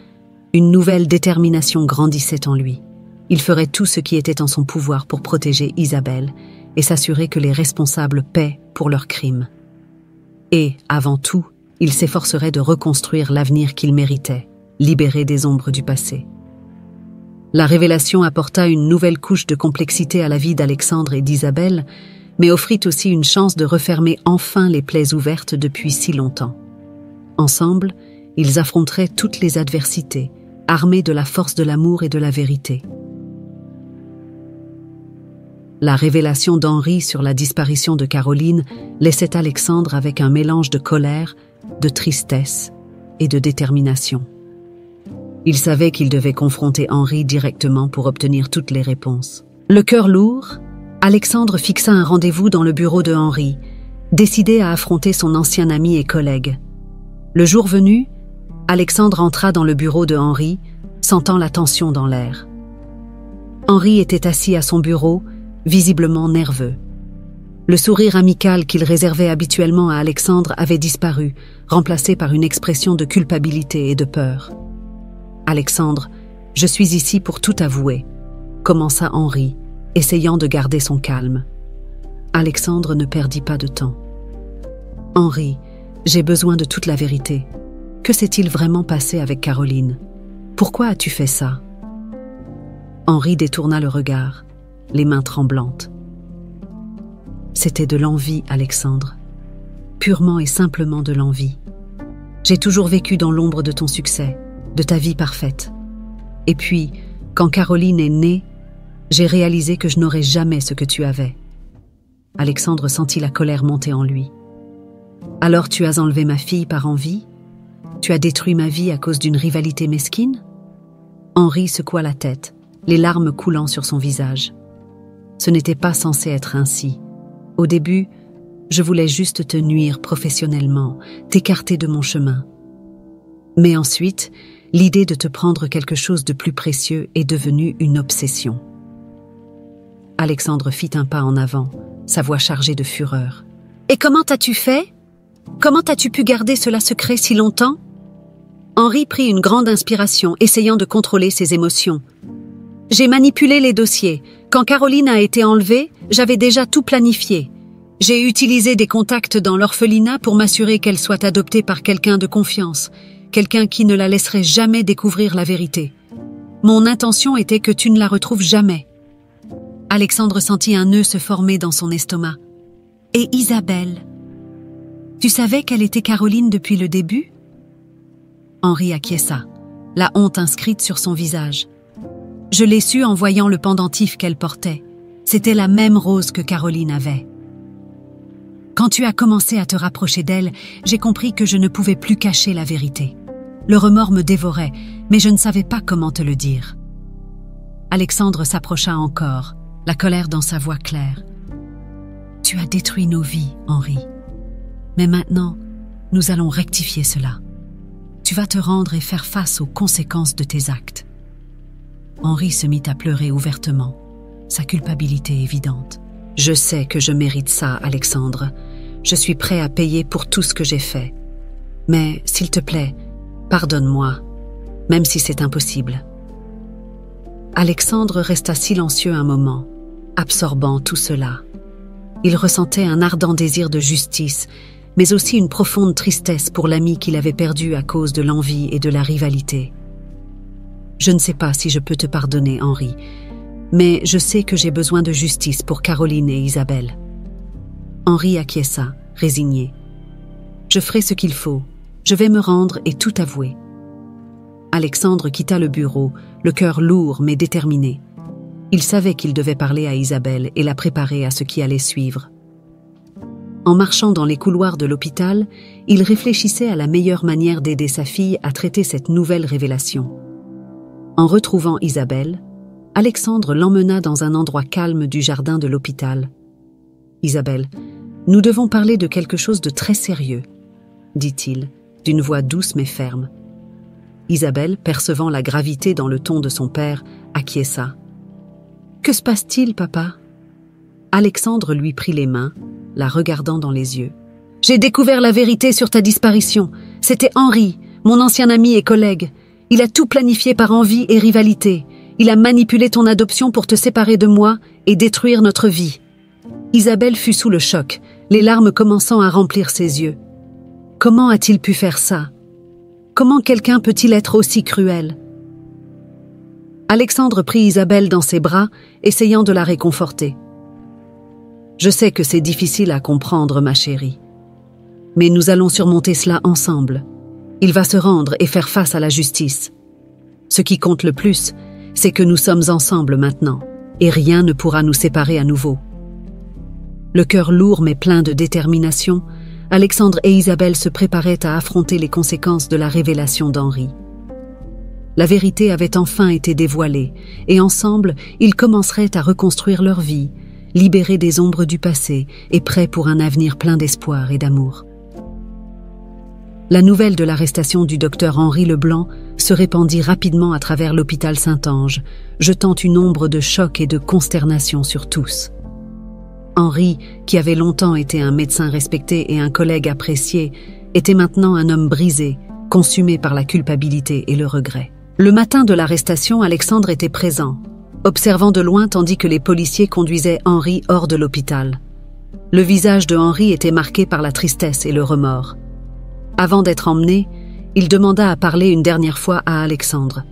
une nouvelle détermination grandissait en lui. Il ferait tout ce qui était en son pouvoir pour protéger Isabelle et s'assurer que les responsables paient pour leurs crimes. Et, avant tout, il s'efforcerait de reconstruire l'avenir qu'il méritait, libéré des ombres du passé. La révélation apporta une nouvelle couche de complexité à la vie d'Alexandre et d'Isabelle, mais offrit aussi une chance de refermer enfin les plaies ouvertes depuis si longtemps. Ensemble, ils affronteraient toutes les adversités, armés de la force de l'amour et de la vérité. La révélation d'Henri sur la disparition de Caroline laissait Alexandre avec un mélange de colère, de tristesse et de détermination. Il savait qu'il devait confronter Henri directement pour obtenir toutes les réponses. Le cœur lourd, Alexandre fixa un rendez-vous dans le bureau de Henri, décidé à affronter son ancien ami et collègue. Le jour venu, Alexandre entra dans le bureau de Henri, sentant la tension dans l'air. Henri était assis à son bureau, visiblement nerveux. Le sourire amical qu'il réservait habituellement à Alexandre avait disparu, remplacé par une expression de culpabilité et de peur. « Alexandre, je suis ici pour tout avouer », commença Henri, essayant de garder son calme. Alexandre ne perdit pas de temps. « Henri, j'ai besoin de toute la vérité. Que s'est-il vraiment passé avec Caroline? Pourquoi as-tu fait ça ?» Henri détourna le regard, les mains tremblantes. C'était de l'envie, Alexandre. Purement et simplement de l'envie. J'ai toujours vécu dans l'ombre de ton succès, de ta vie parfaite. Et puis, quand Caroline est née, j'ai réalisé que je n'aurais jamais ce que tu avais. Alexandre sentit la colère monter en lui. Alors tu as enlevé ma fille par envie? Tu as détruit ma vie à cause d'une rivalité mesquine? Henri secoua la tête, les larmes coulant sur son visage. Ce n'était pas censé être ainsi. Au début, je voulais juste te nuire professionnellement, t'écarter de mon chemin. Mais ensuite, l'idée de te prendre quelque chose de plus précieux est devenue une obsession. Alexandre fit un pas en avant, sa voix chargée de fureur. « Et comment t'as-tu fait? Comment as-tu pu garder cela secret si longtemps ?» Henri prit une grande inspiration, essayant de contrôler ses émotions. « J'ai manipulé les dossiers. Quand Caroline a été enlevée, j'avais déjà tout planifié. J'ai utilisé des contacts dans l'orphelinat pour m'assurer qu'elle soit adoptée par quelqu'un de confiance, quelqu'un qui ne la laisserait jamais découvrir la vérité. Mon intention était que tu ne la retrouves jamais. » Alexandre sentit un nœud se former dans son estomac. « Et Isabelle? Tu savais qu'elle était Caroline depuis le début ?» Henri acquiesça, la honte inscrite sur son visage. « Je l'ai su en voyant le pendentif qu'elle portait. C'était la même rose que Caroline avait. Quand tu as commencé à te rapprocher d'elle, j'ai compris que je ne pouvais plus cacher la vérité. Le remords me dévorait, mais je ne savais pas comment te le dire. » Alexandre s'approcha encore, la colère dans sa voix claire. « Tu as détruit nos vies, Henri. Mais maintenant, nous allons rectifier cela. Tu vas te rendre et faire face aux conséquences de tes actes. » Henri se mit à pleurer ouvertement, sa culpabilité évidente. « Je sais que je mérite ça, Alexandre. Je suis prêt à payer pour tout ce que j'ai fait. Mais, s'il te plaît, pardonne-moi, même si c'est impossible. » Alexandre resta silencieux un moment, absorbant tout cela. Il ressentait un ardent désir de justice, mais aussi une profonde tristesse pour l'ami qu'il avait perdu à cause de l'envie et de la rivalité. « Je ne sais pas si je peux te pardonner, Henri, mais je sais que j'ai besoin de justice pour Caroline et Isabelle. » Henri acquiesça, résigné. « Je ferai ce qu'il faut. Je vais me rendre et tout avouer. » Alexandre quitta le bureau, le cœur lourd mais déterminé. Il savait qu'il devait parler à Isabelle et la préparer à ce qui allait suivre. En marchant dans les couloirs de l'hôpital, il réfléchissait à la meilleure manière d'aider sa fille à traiter cette nouvelle révélation. En retrouvant Isabelle, Alexandre l'emmena dans un endroit calme du jardin de l'hôpital. « Isabelle, nous devons parler de quelque chose de très sérieux, » dit-il, d'une voix douce mais ferme. Isabelle, percevant la gravité dans le ton de son père, acquiesça. « Que se passe-t-il, papa ?» Alexandre lui prit les mains, la regardant dans les yeux. « J'ai découvert la vérité sur ta disparition. C'était Henri, mon ancien ami et collègue. Il a tout planifié par envie et rivalité. Il a manipulé ton adoption pour te séparer de moi et détruire notre vie. » Isabelle fut sous le choc, les larmes commençant à remplir ses yeux. Comment a-t-il pu faire ça? Comment quelqu'un peut-il être aussi cruel? Alexandre prit Isabelle dans ses bras, essayant de la réconforter. « Je sais que c'est difficile à comprendre, ma chérie. Mais nous allons surmonter cela ensemble. Il va se rendre et faire face à la justice. Ce qui compte le plus, c'est que nous sommes ensemble maintenant, et rien ne pourra nous séparer à nouveau. » Le cœur lourd mais plein de détermination, Alexandre et Isabelle se préparaient à affronter les conséquences de la révélation d'Henri. La vérité avait enfin été dévoilée, et ensemble, ils commenceraient à reconstruire leur vie, libérés des ombres du passé et prêts pour un avenir plein d'espoir et d'amour. La nouvelle de l'arrestation du docteur Henri Leblanc se répandit rapidement à travers l'hôpital Saint-Ange, jetant une ombre de choc et de consternation sur tous. Henri, qui avait longtemps été un médecin respecté et un collègue apprécié, était maintenant un homme brisé, consumé par la culpabilité et le regret. Le matin de l'arrestation, Alexandre était présent, observant de loin tandis que les policiers conduisaient Henri hors de l'hôpital. Le visage de Henri était marqué par la tristesse et le remords. Avant d'être emmené, il demanda à parler une dernière fois à Alexandre.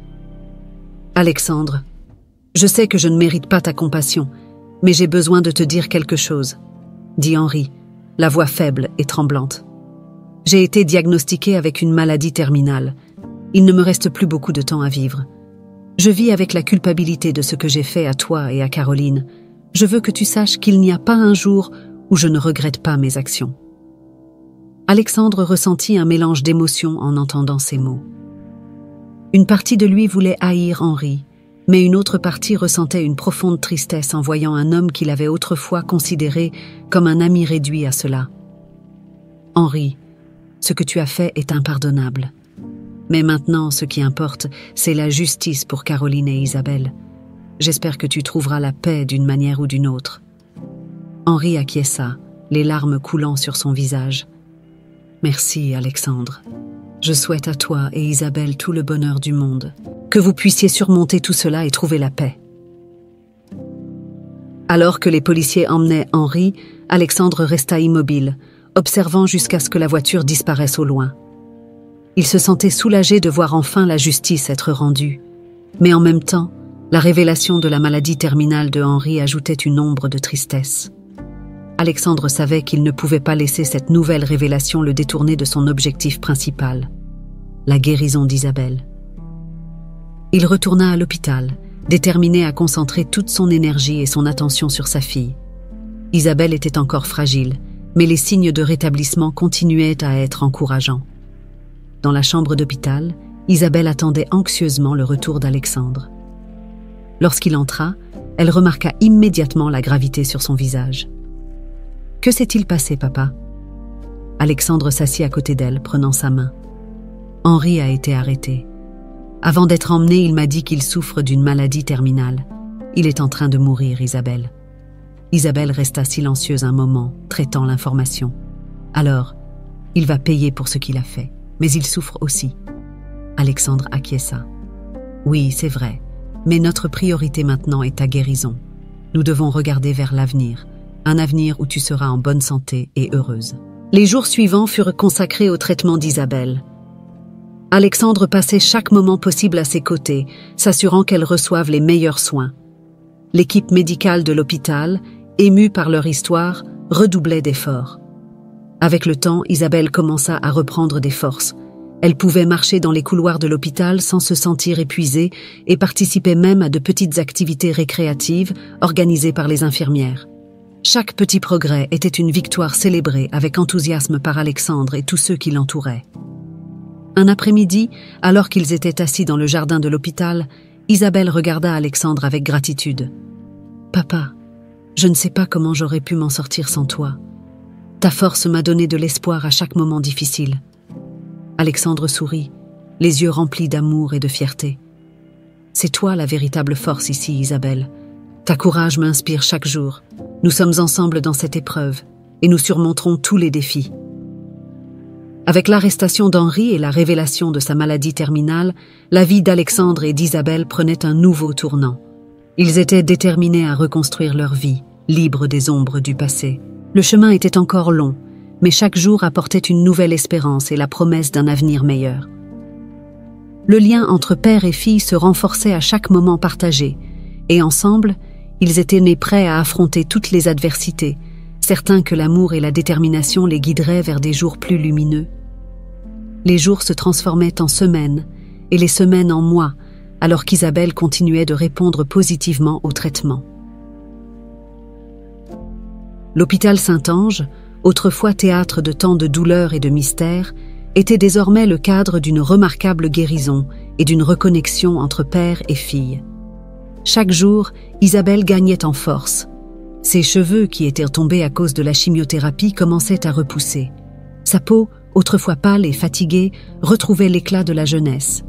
« Alexandre, je sais que je ne mérite pas ta compassion, mais j'ai besoin de te dire quelque chose, » dit Henri, la voix faible et tremblante. « J'ai été diagnostiqué avec une maladie terminale. Il ne me reste plus beaucoup de temps à vivre. Je vis avec la culpabilité de ce que j'ai fait à toi et à Caroline. Je veux que tu saches qu'il n'y a pas un jour où je ne regrette pas mes actions. » Alexandre ressentit un mélange d'émotions en entendant ces mots. Une partie de lui voulait haïr Henri, mais une autre partie ressentait une profonde tristesse en voyant un homme qu'il avait autrefois considéré comme un ami réduit à cela. « Henri, ce que tu as fait est impardonnable. Mais maintenant, ce qui importe, c'est la justice pour Caroline et Isabelle. J'espère que tu trouveras la paix d'une manière ou d'une autre. » Henri acquiesça, les larmes coulant sur son visage. « Merci, Alexandre. Je souhaite à toi et Isabelle tout le bonheur du monde. Que vous puissiez surmonter tout cela et trouver la paix. » Alors que les policiers emmenaient Henri, Alexandre resta immobile, observant jusqu'à ce que la voiture disparaisse au loin. Il se sentait soulagé de voir enfin la justice être rendue. Mais en même temps, la révélation de la maladie terminale de Henri ajoutait une ombre de tristesse. Alexandre savait qu'il ne pouvait pas laisser cette nouvelle révélation le détourner de son objectif principal, la guérison d'Isabelle. Il retourna à l'hôpital, déterminé à concentrer toute son énergie et son attention sur sa fille. Isabelle était encore fragile, mais les signes de rétablissement continuaient à être encourageants. Dans la chambre d'hôpital, Isabelle attendait anxieusement le retour d'Alexandre. Lorsqu'il entra, elle remarqua immédiatement la gravité sur son visage. « Que s'est-il passé, papa ?» Alexandre s'assit à côté d'elle, prenant sa main. « Henri a été arrêté. Avant d'être emmené, il m'a dit qu'il souffre d'une maladie terminale. Il est en train de mourir, Isabelle. » Isabelle resta silencieuse un moment, traitant l'information. « Alors, il va payer pour ce qu'il a fait, mais il souffre aussi. » Alexandre acquiesça. « Oui, c'est vrai, mais notre priorité maintenant est ta guérison. Nous devons regarder vers l'avenir, un avenir où tu seras en bonne santé et heureuse. » Les jours suivants furent consacrés au traitement d'Isabelle. Alexandre passait chaque moment possible à ses côtés, s'assurant qu'elle reçoive les meilleurs soins. L'équipe médicale de l'hôpital, émue par leur histoire, redoublait d'efforts. Avec le temps, Isabelle commença à reprendre des forces. Elle pouvait marcher dans les couloirs de l'hôpital sans se sentir épuisée et participait même à de petites activités récréatives organisées par les infirmières. Chaque petit progrès était une victoire célébrée avec enthousiasme par Alexandre et tous ceux qui l'entouraient. Un après-midi, alors qu'ils étaient assis dans le jardin de l'hôpital, Isabelle regarda Alexandre avec gratitude. « Papa, je ne sais pas comment j'aurais pu m'en sortir sans toi. Ta force m'a donné de l'espoir à chaque moment difficile. » Alexandre sourit, les yeux remplis d'amour et de fierté. « C'est toi la véritable force ici, Isabelle. Ta courage m'inspire chaque jour. Nous sommes ensemble dans cette épreuve et nous surmonterons tous les défis. » Avec l'arrestation d'Henri et la révélation de sa maladie terminale, la vie d'Alexandre et d'Isabelle prenait un nouveau tournant. Ils étaient déterminés à reconstruire leur vie, libres des ombres du passé. Le chemin était encore long, mais chaque jour apportait une nouvelle espérance et la promesse d'un avenir meilleur. Le lien entre père et fille se renforçait à chaque moment partagé, et ensemble, ils étaient nés prêts à affronter toutes les adversités, certains que l'amour et la détermination les guideraient vers des jours plus lumineux. Les jours se transformaient en semaines, et les semaines en mois, alors qu'Isabelle continuait de répondre positivement au traitement. L'hôpital Saint-Ange, autrefois théâtre de tant de douleurs et de mystères, était désormais le cadre d'une remarquable guérison et d'une reconnexion entre père et fille. Chaque jour, Isabelle gagnait en force. Ses cheveux, qui étaient tombés à cause de la chimiothérapie, commençaient à repousser. Sa peau, autrefois pâle et fatiguée, retrouvait l'éclat de la jeunesse.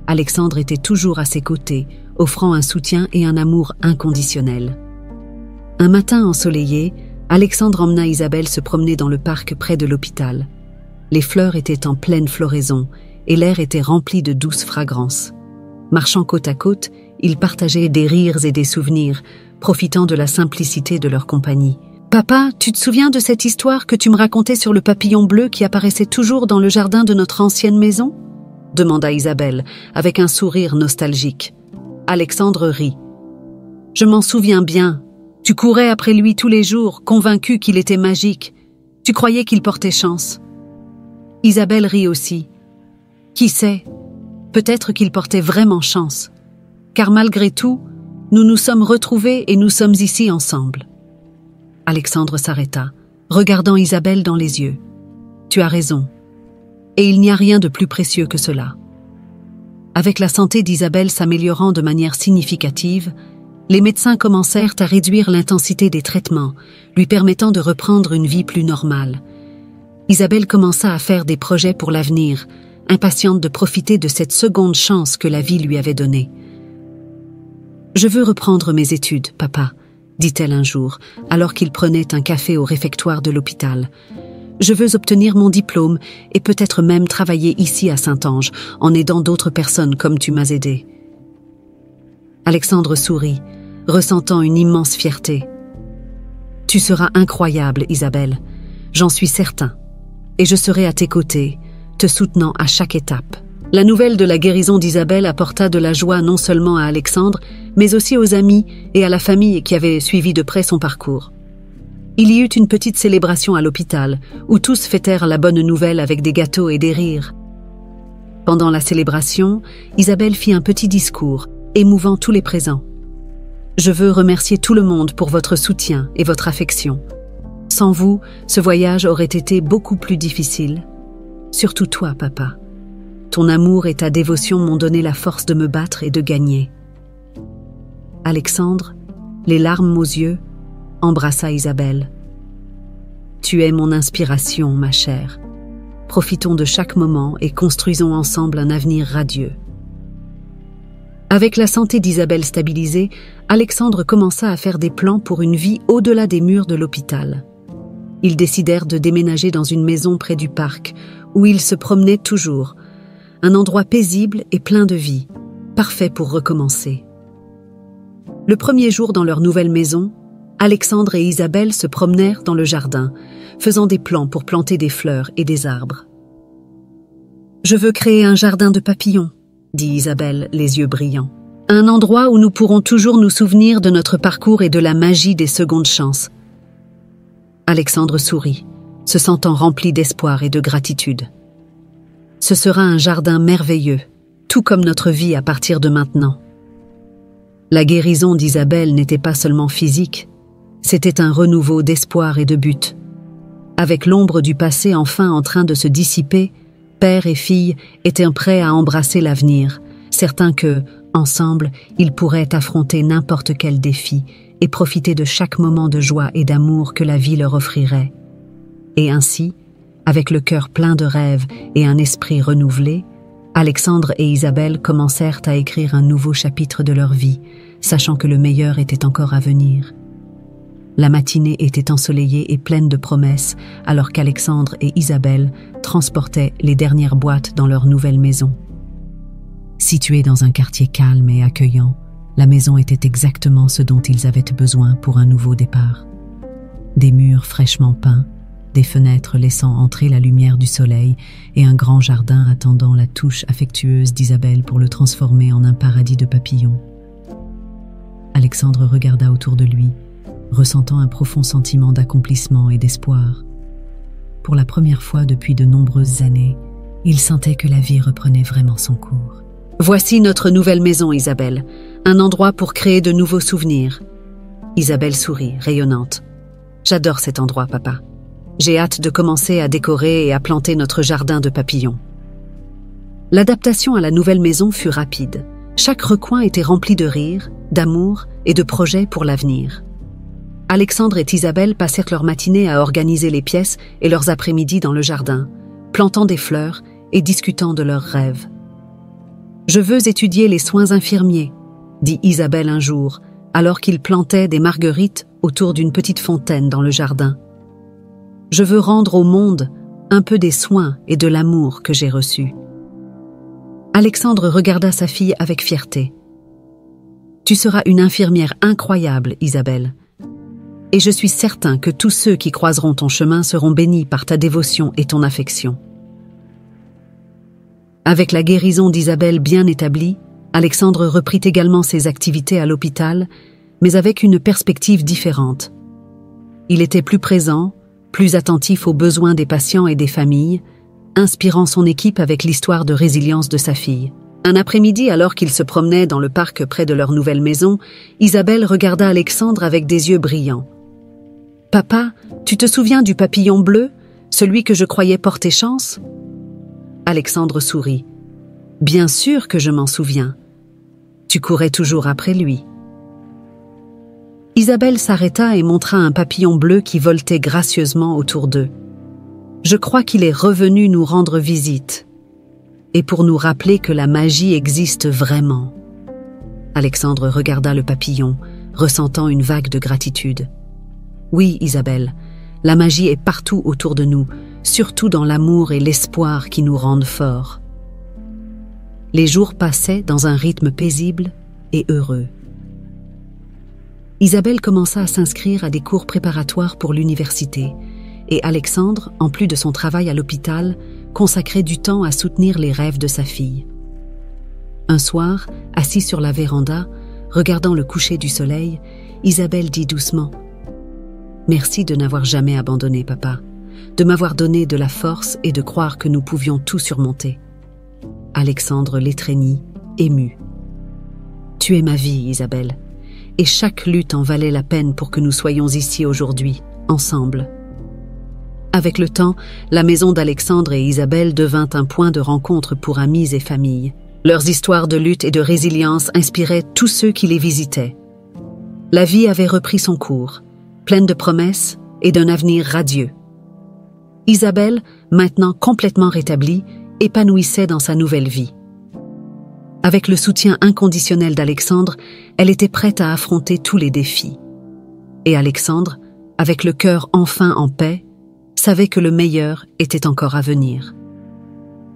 Alexandre était toujours à ses côtés, offrant un soutien et un amour inconditionnel. Un matin ensoleillé, Alexandre emmena Isabelle se promener dans le parc près de l'hôpital. Les fleurs étaient en pleine floraison et l'air était rempli de douces fragrances. Marchant côte à côte, ils partageaient des rires et des souvenirs, profitant de la simplicité de leur compagnie. « Papa, tu te souviens de cette histoire que tu me racontais sur le papillon bleu qui apparaissait toujours dans le jardin de notre ancienne maison ?» demanda Isabelle, avec un sourire nostalgique. Alexandre rit. « Je m'en souviens bien. Tu courais après lui tous les jours, convaincu qu'il était magique. Tu croyais qu'il portait chance. » Isabelle rit aussi. « Qui sait, peut-être qu'il portait vraiment chance. Car malgré tout, nous nous sommes retrouvés et nous sommes ici ensemble. » Alexandre s'arrêta, regardant Isabelle dans les yeux. « Tu as raison. Et il n'y a rien de plus précieux que cela. » Avec la santé d'Isabelle s'améliorant de manière significative, les médecins commencèrent à réduire l'intensité des traitements, lui permettant de reprendre une vie plus normale. Isabelle commença à faire des projets pour l'avenir, impatiente de profiter de cette seconde chance que la vie lui avait donnée. « Je veux reprendre mes études, papa, » dit-elle un jour, alors qu'il prenait un café au réfectoire de l'hôpital. « Je veux obtenir mon diplôme et peut-être même travailler ici à Saint-Ange, en aidant d'autres personnes comme tu m'as aidé. » Alexandre sourit, ressentant une immense fierté. « Tu seras incroyable, Isabelle, j'en suis certain, et je serai à tes côtés, te soutenant à chaque étape. » La nouvelle de la guérison d'Isabelle apporta de la joie non seulement à Alexandre, mais aussi aux amis et à la famille qui avaient suivi de près son parcours. Il y eut une petite célébration à l'hôpital, où tous fêtèrent la bonne nouvelle avec des gâteaux et des rires. Pendant la célébration, Isabelle fit un petit discours, émouvant tous les présents. « Je veux remercier tout le monde pour votre soutien et votre affection. Sans vous, ce voyage aurait été beaucoup plus difficile. Surtout toi, papa. Ton amour et ta dévotion m'ont donné la force de me battre et de gagner. » Alexandre, les larmes aux yeux, embrassa Isabelle. « Tu es mon inspiration, ma chère. Profitons de chaque moment et construisons ensemble un avenir radieux. » Avec la santé d'Isabelle stabilisée, Alexandre commença à faire des plans pour une vie au-delà des murs de l'hôpital. Ils décidèrent de déménager dans une maison près du parc, où ils se promenaient toujours. Un endroit paisible et plein de vie, parfait pour recommencer. Le premier jour dans leur nouvelle maison, Alexandre et Isabelle se promenèrent dans le jardin, faisant des plans pour planter des fleurs et des arbres. « Je veux créer un jardin de papillons, » dit Isabelle, les yeux brillants. « Un endroit où nous pourrons toujours nous souvenir de notre parcours et de la magie des secondes chances. » Alexandre sourit, se sentant rempli d'espoir et de gratitude. « Ce sera un jardin merveilleux, tout comme notre vie à partir de maintenant. » La guérison d'Isabelle n'était pas seulement physique, C'était un renouveau d'espoir et de but. Avec l'ombre du passé enfin en train de se dissiper, père et fille étaient prêts à embrasser l'avenir, certains que, ensemble, ils pourraient affronter n'importe quel défi et profiter de chaque moment de joie et d'amour que la vie leur offrirait. Et ainsi, avec le cœur plein de rêves et un esprit renouvelé, Alexandre et Isabelle commencèrent à écrire un nouveau chapitre de leur vie, sachant que le meilleur était encore à venir. La matinée était ensoleillée et pleine de promesses, alors qu'Alexandre et Isabelle transportaient les dernières boîtes dans leur nouvelle maison. Située dans un quartier calme et accueillant, la maison était exactement ce dont ils avaient besoin pour un nouveau départ. Des murs fraîchement peints, des fenêtres laissant entrer la lumière du soleil et un grand jardin attendant la touche affectueuse d'Isabelle pour le transformer en un paradis de papillons. Alexandre regarda autour de lui, ressentant un profond sentiment d'accomplissement et d'espoir. Pour la première fois depuis de nombreuses années, il sentait que la vie reprenait vraiment son cours. « Voici notre nouvelle maison, Isabelle, un endroit pour créer de nouveaux souvenirs. » Isabelle sourit, rayonnante. « J'adore cet endroit, papa. J'ai hâte de commencer à décorer et à planter notre jardin de papillons. » L'adaptation à la nouvelle maison fut rapide. Chaque recoin était rempli de rires, d'amour et de projets pour l'avenir. Alexandre et Isabelle passèrent leur matinée à organiser les pièces et leurs après-midi dans le jardin, plantant des fleurs et discutant de leurs rêves. « Je veux étudier les soins infirmiers, » dit Isabelle un jour, alors qu'ils plantaient des marguerites autour d'une petite fontaine dans le jardin. « Je veux rendre au monde un peu des soins et de l'amour que j'ai reçus. » Alexandre regarda sa fille avec fierté. « Tu seras une infirmière incroyable, Isabelle. Et je suis certain que tous ceux qui croiseront ton chemin seront bénis par ta dévotion et ton affection. » Avec la guérison d'Isabelle bien établie, Alexandre reprit également ses activités à l'hôpital, mais avec une perspective différente. Il était plus présent, plus attentif aux besoins des patients et des familles, inspirant son équipe avec l'histoire de résilience de sa fille. Un après-midi, alors qu'ils se promenaient dans le parc près de leur nouvelle maison, Isabelle regarda Alexandre avec des yeux brillants. « Papa, tu te souviens du papillon bleu, celui que je croyais porter chance ?» Alexandre sourit. « Bien sûr que je m'en souviens. Tu courais toujours après lui. » Isabelle s'arrêta et montra un papillon bleu qui voltait gracieusement autour d'eux. « Je crois qu'il est revenu nous rendre visite. Et pour nous rappeler que la magie existe vraiment. » Alexandre regarda le papillon, ressentant une vague de gratitude. « Oui, Isabelle, la magie est partout autour de nous, surtout dans l'amour et l'espoir qui nous rendent forts. » Les jours passaient dans un rythme paisible et heureux. Isabelle commença à s'inscrire à des cours préparatoires pour l'université, et Alexandre, en plus de son travail à l'hôpital, consacrait du temps à soutenir les rêves de sa fille. Un soir, assis sur la véranda, regardant le coucher du soleil, Isabelle dit doucement « Merci de n'avoir jamais abandonné, papa, de m'avoir donné de la force et de croire que nous pouvions tout surmonter. » Alexandre l'étreignit, ému. « Tu es ma vie, Isabelle, et chaque lutte en valait la peine pour que nous soyons ici aujourd'hui, ensemble. » Avec le temps, la maison d'Alexandre et Isabelle devint un point de rencontre pour amis et familles. Leurs histoires de lutte et de résilience inspiraient tous ceux qui les visitaient. La vie avait repris son cours, pleine de promesses et d'un avenir radieux. Isabelle, maintenant complètement rétablie, épanouissait dans sa nouvelle vie. Avec le soutien inconditionnel d'Alexandre, elle était prête à affronter tous les défis. Et Alexandre, avec le cœur enfin en paix, savait que le meilleur était encore à venir.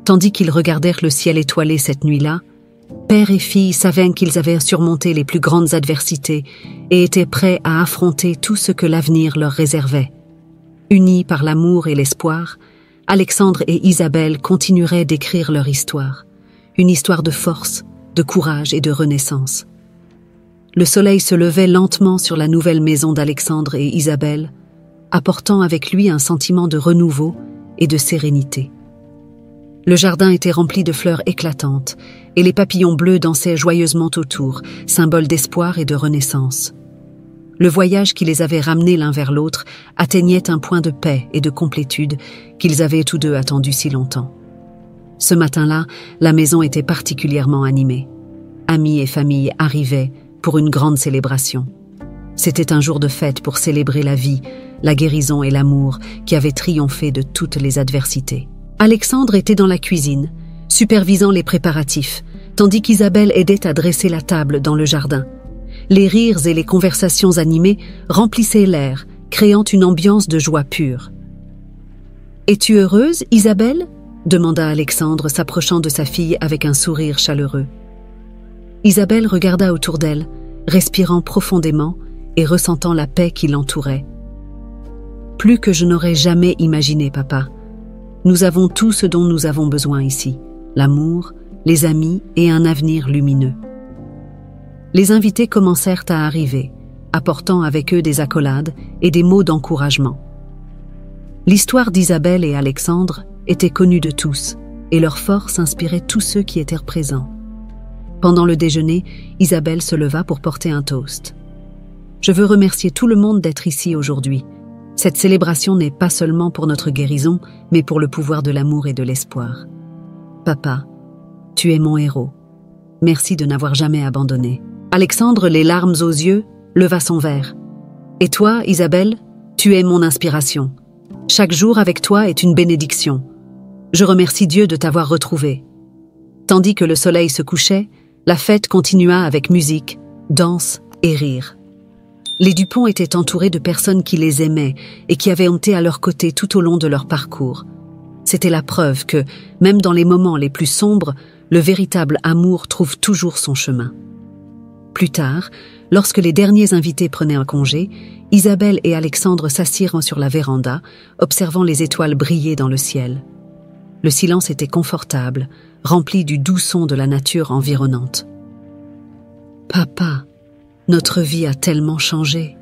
Tandis qu'ils regardèrent le ciel étoilé cette nuit-là, père et fille savaient qu'ils avaient surmonté les plus grandes adversités et étaient prêts à affronter tout ce que l'avenir leur réservait. Unis par l'amour et l'espoir, Alexandre et Isabelle continueraient d'écrire leur histoire, une histoire de force, de courage et de renaissance. Le soleil se levait lentement sur la nouvelle maison d'Alexandre et Isabelle, apportant avec lui un sentiment de renouveau et de sérénité. Le jardin était rempli de fleurs éclatantes, et les papillons bleus dansaient joyeusement autour, symbole d'espoir et de renaissance. le voyage qui les avait ramenés l'un vers l'autre atteignait un point de paix et de complétude qu'ils avaient tous deux attendu si longtemps. Ce matin-là, la maison était particulièrement animée. Amis et famille arrivaient pour une grande célébration. C'était un jour de fête pour célébrer la vie, la guérison et l'amour qui avaient triomphé de toutes les adversités. Alexandre était dans la cuisine, supervisant les préparatifs, tandis qu'Isabelle aidait à dresser la table dans le jardin. Les rires et les conversations animées remplissaient l'air, créant une ambiance de joie pure. « Es-tu heureuse, Isabelle ?» demanda Alexandre, s'approchant de sa fille avec un sourire chaleureux. Isabelle regarda autour d'elle, respirant profondément et ressentant la paix qui l'entourait. « Plus que je n'aurais jamais imaginé, papa. Nous avons tout ce dont nous avons besoin ici, l'amour, les amis et un avenir lumineux. » Les invités commencèrent à arriver, apportant avec eux des accolades et des mots d'encouragement. L'histoire d'Isabelle et Alexandre était connue de tous, et leur force inspirait tous ceux qui étaient présents. Pendant le déjeuner, Isabelle se leva pour porter un toast. « Je veux remercier tout le monde d'être ici aujourd'hui. Cette célébration n'est pas seulement pour notre guérison, mais pour le pouvoir de l'amour et de l'espoir. Papa, tu es mon héros. Merci de n'avoir jamais abandonné. » Alexandre, les larmes aux yeux, leva son verre. « Et toi, Isabelle, tu es mon inspiration. Chaque jour avec toi est une bénédiction. Je remercie Dieu de t'avoir retrouvé. » Tandis que le soleil se couchait, la fête continua avec musique, danse et rire. Les Dupont étaient entourés de personnes qui les aimaient et qui avaient été à leur côté tout au long de leur parcours. C'était la preuve que, même dans les moments les plus sombres, le véritable amour trouve toujours son chemin. Plus tard, lorsque les derniers invités prenaient un congé, Isabelle et Alexandre s'assirent sur la véranda, observant les étoiles briller dans le ciel. Le silence était confortable, rempli du doux son de la nature environnante. « Papa, notre vie a tellement changé, »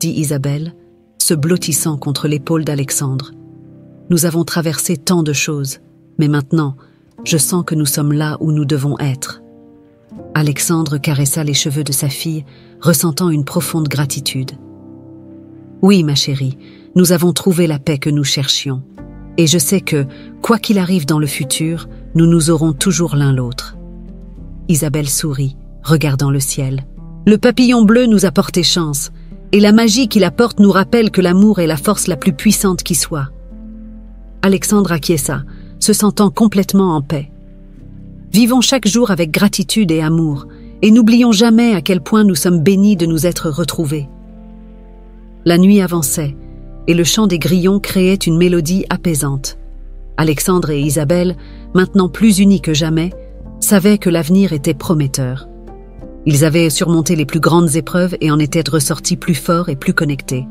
dit Isabelle, se blottissant contre l'épaule d'Alexandre. « Nous avons traversé tant de choses, mais maintenant, je sens que nous sommes là où nous devons être. » Alexandre caressa les cheveux de sa fille, ressentant une profonde gratitude. « Oui, ma chérie, nous avons trouvé la paix que nous cherchions. Et je sais que, quoi qu'il arrive dans le futur, nous nous aurons toujours l'un l'autre. » Isabelle sourit, regardant le ciel. « Le papillon bleu nous a porté chance, et la magie qu'il apporte nous rappelle que l'amour est la force la plus puissante qui soit. » Alexandre acquiesça, se sentant complètement en paix. Vivons chaque jour avec gratitude et amour, et n'oublions jamais à quel point nous sommes bénis de nous être retrouvés. La nuit avançait, et le chant des grillons créait une mélodie apaisante. Alexandre et Isabelle, maintenant plus unis que jamais, savaient que l'avenir était prometteur. Ils avaient surmonté les plus grandes épreuves et en étaient ressortis plus forts et plus connectés.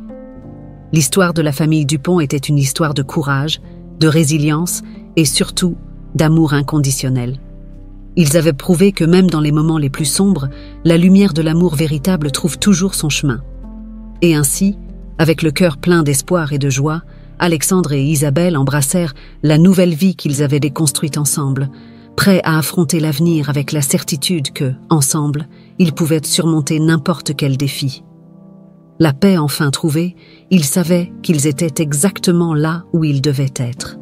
L'histoire de la famille Dupont était une histoire de courage, de résilience et surtout d'amour inconditionnel. Ils avaient prouvé que même dans les moments les plus sombres, la lumière de l'amour véritable trouve toujours son chemin. Et ainsi, avec le cœur plein d'espoir et de joie, Alexandre et Isabelle embrassèrent la nouvelle vie qu'ils avaient déconstruite ensemble, prêts à affronter l'avenir avec la certitude que, ensemble, ils pouvaient surmonter n'importe quel défi. La paix enfin trouvée, ils savaient qu'ils étaient exactement là où ils devaient être.